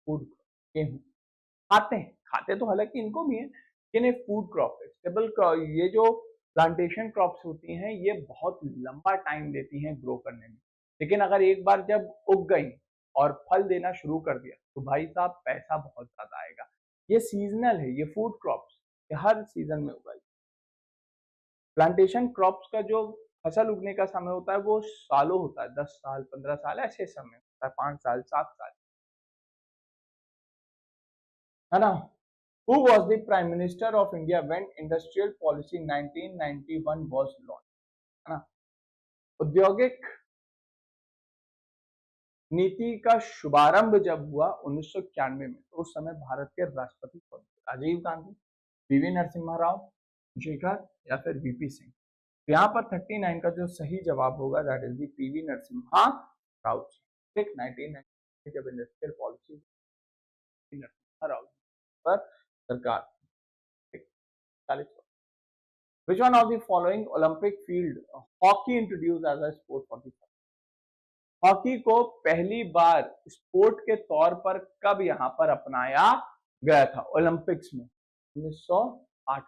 फूड क्रॉप, गेहूं खाते हैं, खाते तो हालांकि इनको भी है, लेकिन ये फूड क्रॉप है, स्टेबल क्रॉप। ये जो प्लांटेशन क्रॉप्स होती हैं ये बहुत लंबा टाइम लेती हैं ग्रो करने में, लेकिन अगर एक बार जब उग गई और फल देना शुरू कर दिया तो भाई साहब पैसा बहुत ज्यादा आएगा। ये सीजनल है, ये फूड क्रॉप्स, ये हर सीजन में उगाई। प्लांटेशन क्रॉप्स का जो फसल उगने का समय होता है वो सालों होता है, 10 साल 15 साल ऐसे समय होता है, 5 साल 7 साल, है ना। Who was the Prime Minister of India when Industrial Policy 1991 was launched? है ना, औद्योगिक नीति का शुभारंभ जब हुआ 1991 में, तो उस समय भारत के राष्ट्रपति कौन थे? राजीव गांधी, पीवी नरसिम्हा राव, शेखर या फिर वीपी सिंह। तो यहाँ पर 39 का जो सही जवाब होगा that is the PV Narasimha Rao ji. ठीक, 1990 जब इंडस्ट्रियल पॉलिसी नरसिम्हा राव पर सरकार। Which one of the following Olympic field hockey introduced as a sport for the first? Hockey को पहली बार स्पोर्ट के तौर पर कब यहाँ पर अपनाया गया था ओलंपिक्स में? 1908।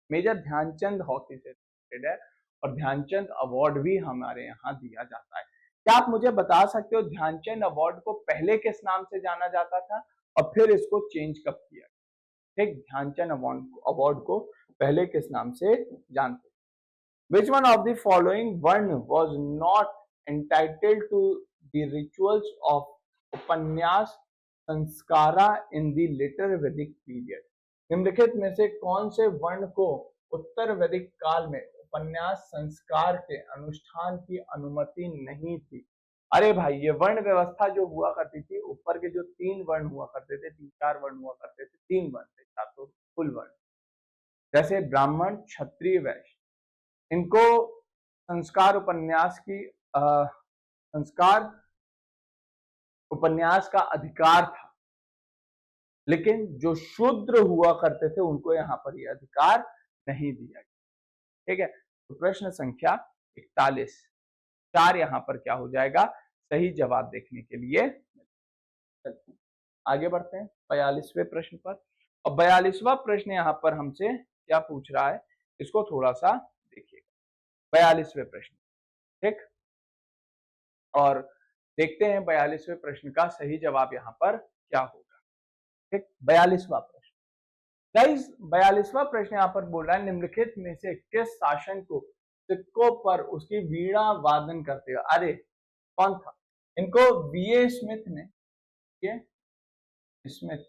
मेजर ध्यानचंद हॉकी से रिलेटेड है और ध्यानचंद अवार्ड भी हमारे यहाँ दिया जाता है। क्या आप मुझे बता सकते हो ध्यानचंद अवार्ड को पहले किस नाम से जाना जाता था और फिर इसको चेंज कब किया? ठीक, ध्यानचंद अवार्ड को पहले किस नाम से जानते? Which one of the following one was not entitled to the rituals of उपन्यास संस्कारा in the later Vedic period? निम्नलिखित में से कौन से वर्ण को उत्तर वैदिक काल में उपन्यास संस्कार के अनुष्ठान की अनुमति नहीं थी? अरे भाई, ये वर्ण व्यवस्था जो हुआ करती थी, ऊपर के जो 3 वर्ण हुआ करते थे, 3-4 वर्ण हुआ करते थे, 3 वर्ण थे, या तो कुल वर्ण, जैसे ब्राह्मण, क्षत्रिय, वैश्य, इनको संस्कार उपन्यास की संस्कार उपन्यास का अधिकार था, लेकिन जो शूद्र हुआ करते थे उनको यहाँ पर यह अधिकार नहीं दिया गया। ठीक है, तो प्रश्न संख्या 41, 4 यहाँ पर क्या हो जाएगा सही जवाब देखने के लिए। आगे बढ़ते हैं 42वें प्रश्न पर, और 42वां प्रश्न यहाँ पर हमसे क्या पूछ रहा है, इसको थोड़ा सा देखिएगा। 42वें प्रश्न, ठीक, और देखते हैं 42वें प्रश्न का सही जवाब यहाँ पर क्या होगा। ठीक, 42वां प्रश्न, गाइस 42वां प्रश्न यहाँ पर बोल रहा है निम्नलिखित में से किस शासन को सिक्कों पर उसकी वीणा वादन करते हुए, अरे कौन था? इनको बीए स्मिथ ने, स्मिथ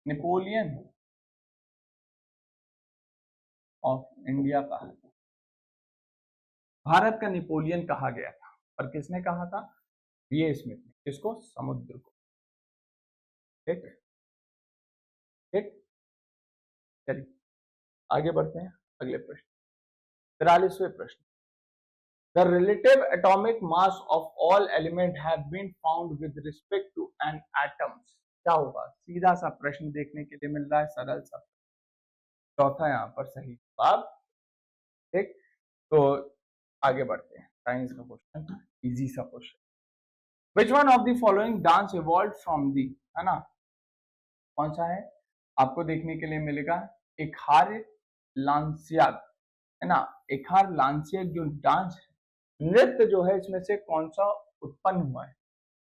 नेपोलियन ऑफ इंडिया कहा था, भारत का नेपोलियन कहा गया था, और किसने कहा था? बीए स्मिथ ने। किसको? समुद्र को। ठीक ठीक, चलिए आगे बढ़ते हैं अगले प्रश्न, 43वें प्रश्न, The relative atomic mass of all elements have been found with respect to an atoms. क्या होगा? सीधा सा प्रश्न देखने के लिए मिल रहा है, सरल सा, चौथा यहाँ पर सही जवाब। ठीक, तो आगे बढ़ते हैं, साइंस का क्वेश्चन, इजी सा question. Which one of the following dance evolve from the, है ना, कौन सा है आपको देखने के लिए मिलेगा, एखार लांसियाग, है ना, एखार लांसियाग जो डांस नृत्य जो है इसमें से कौन सा उत्पन्न हुआ है,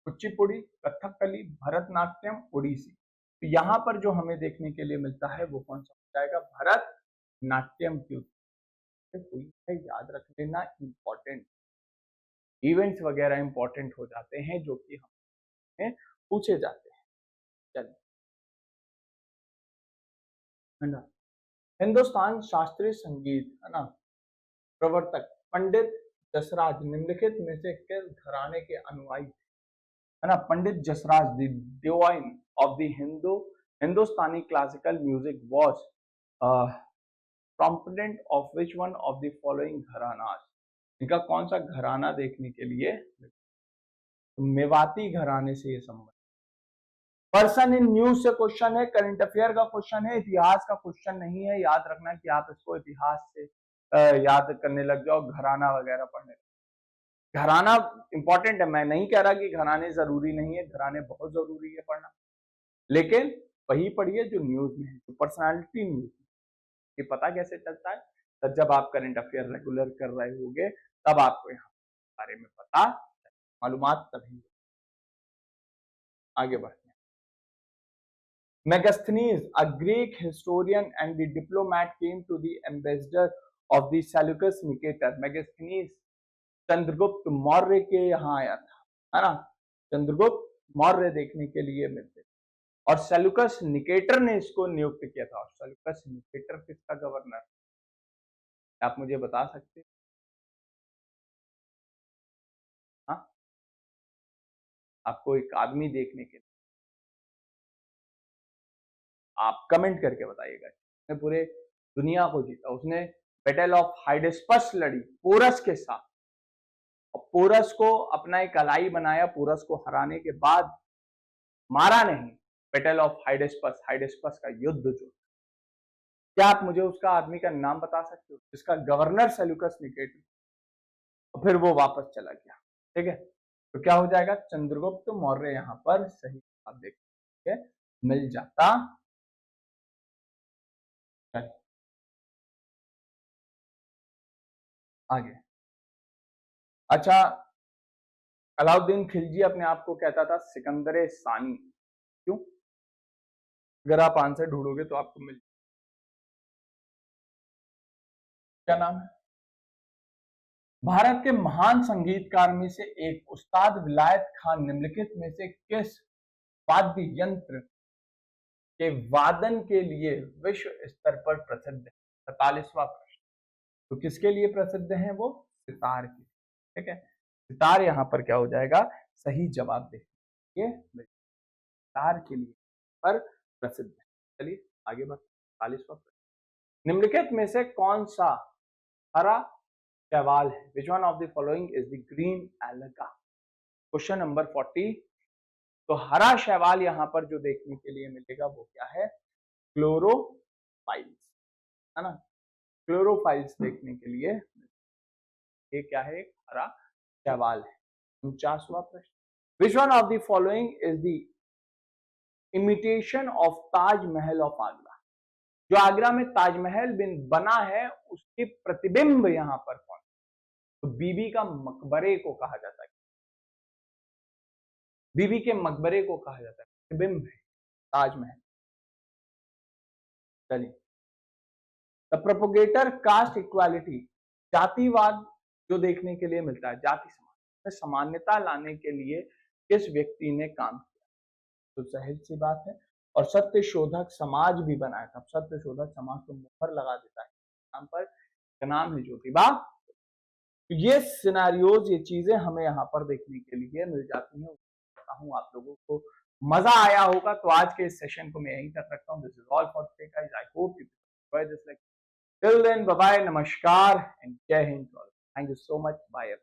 कुचिपुड़ी, कथकली, भरतनाट्यम, ओडिसी। तो यहाँ पर जो हमें देखने के लिए मिलता है वो कौन सा हो जाएगा, भरतनाट्यम की उत्पत्ति। याद रख लेना, इंपॉर्टेंट इवेंट्स वगैरह इंपॉर्टेंट हो जाते हैं जो कि हमें पूछे जाते हैं। चलिए, है ना, हिंदुस्तान शास्त्रीय संगीत, है ना, प्रवर्तक पंडित जसराज निम्नलिखित में से किस घराने के अनुयायी, है ना, Pandit Jasraj the divine of the Hindustani classical music was proponent of which one of the following gharanas, इनका कौन सा घराना देखने के लिए, तो मेवाती घराने से ये संबंध। पर्सन इन न्यूज से क्वेश्चन है, करंट अफेयर का क्वेश्चन है, इतिहास का क्वेश्चन नहीं है। याद रखना कि आप इसको इतिहास से याद करने लग जाओ, घराना वगैरह पढ़ने। घराना इंपॉर्टेंट है, मैं नहीं कह रहा कि घराने जरूरी नहीं है, घराने बहुत जरूरी है पढ़ना, लेकिन वही पढ़िए जो न्यूज में है, जो पर्सनालिटी न्यूज में। ये पता कैसे चलता है, तब जब आप करंट अफेयर रेगुलर कर रहे होंगे तब आपको यहाँ बारे में पता मालूमात तभी। आगे बढ़ते हैं। Megasthenes, a Greek historian and the diplomat, came to the ambassador of the Seleucus Nicator. Megasthenes Chandragupta Maurya के यहाँ आया था, है ना, चंद्रगुप्त मौर्य देखने के लिए मिलते, और सेल्यूकस निकेटर ने इसको नियुक्त किया था। और सेल्यूकस निकेटर किसका गवर्नर, आप मुझे बता सकते हैं? हाँ, आपको एक आदमी देखने के लिए, आप कमेंट करके बताइएगा। उसने पूरे दुनिया को जीता, उसने बैटल ऑफ हाइडेस्पस लड़ी पोरस के साथ, और पोरस को अपना एक अलाई बनाया। पोरस को हराने के बाद मारा नहीं, बैटल ऑफ हाइडेस्पस, हाइडेस्पस का युद्ध जो, क्या आप मुझे उसका आदमी का नाम बता सकते हो जिसका गवर्नर सेल्यूकस निकेटर, और फिर वो वापस चला गया। ठीक है, तो क्या हो जाएगा, चंद्रगुप्त मौर्य यहाँ पर सही जवाब देखने मिल जाता। आगे, अच्छा, अलाउद्दीन खिलजी अपने आप को कहता था सिकंदर सानी, क्यों? अगर आप आंसर ढूंढोगे तो आपको मिल, क्या नाम है? भारत के महान संगीतकार में से एक उस्ताद विलायत खान निम्नलिखित में से किस वाद्य यंत्र के वादन के लिए विश्व स्तर पर प्रसिद्ध है? 47वां प्रश्न। तो किसके लिए प्रसिद्ध है वो? सितार के। ठीक है, सितार यहाँ पर क्या हो जाएगा, सही जवाब देखिए, सितार के लिए पर प्रसिद्ध है। चलिए आगे बढ़ते, 40वां प्रश्न। निम्नलिखित में से कौन सा हरा शैवाल है? Which one of the following is the green alga? Question number 40। तो हरा शैवाल यहाँ पर जो देखने के लिए मिलेगा वो क्या है? क्लोरोफाइल्स, है ना, क्लोरोफाइल्स देखने के लिए ये क्या है, एक हरा शैवाल है। 49वां प्रश्न। विच one of the following is the imitation of Taj Mahal of Agra? जो आगरा में ताजमहल बना है उसके प्रतिबिंब यहाँ पर कौन? तो बीबी का मकबरे को कहा जाता है, बीबी के मकबरे को कहा जाता है, प्रतिबिंब है ताजमहल। चलिए, द प्रोपोगेटर कास्ट इक्वालिटी, जातिवाद जो देखने के लिए मिलता है, जाति समानता, समानता लाने के लिए किस व्यक्ति ने काम किया? तो जाहिर सी बात है, और सत्य शोधक समाज भी बनाया था। सत्य शोधक समाज को मुहर लगा देता है नाम पर, का नाम है ज्योतिबा। ये सिनारियोज, ये चीजें हमें यहाँ पर देखने के लिए मिल जाती हैं। हूँ आप लोगों को मजा आया होगा, तो आज के इस सेशन को मैं यहीं तक रखता हूँ। This is all for today guys, I hope you enjoy this lecture. Till then, bye bye, नमस्कार एंड जय हिंद। Thank you so much, bye.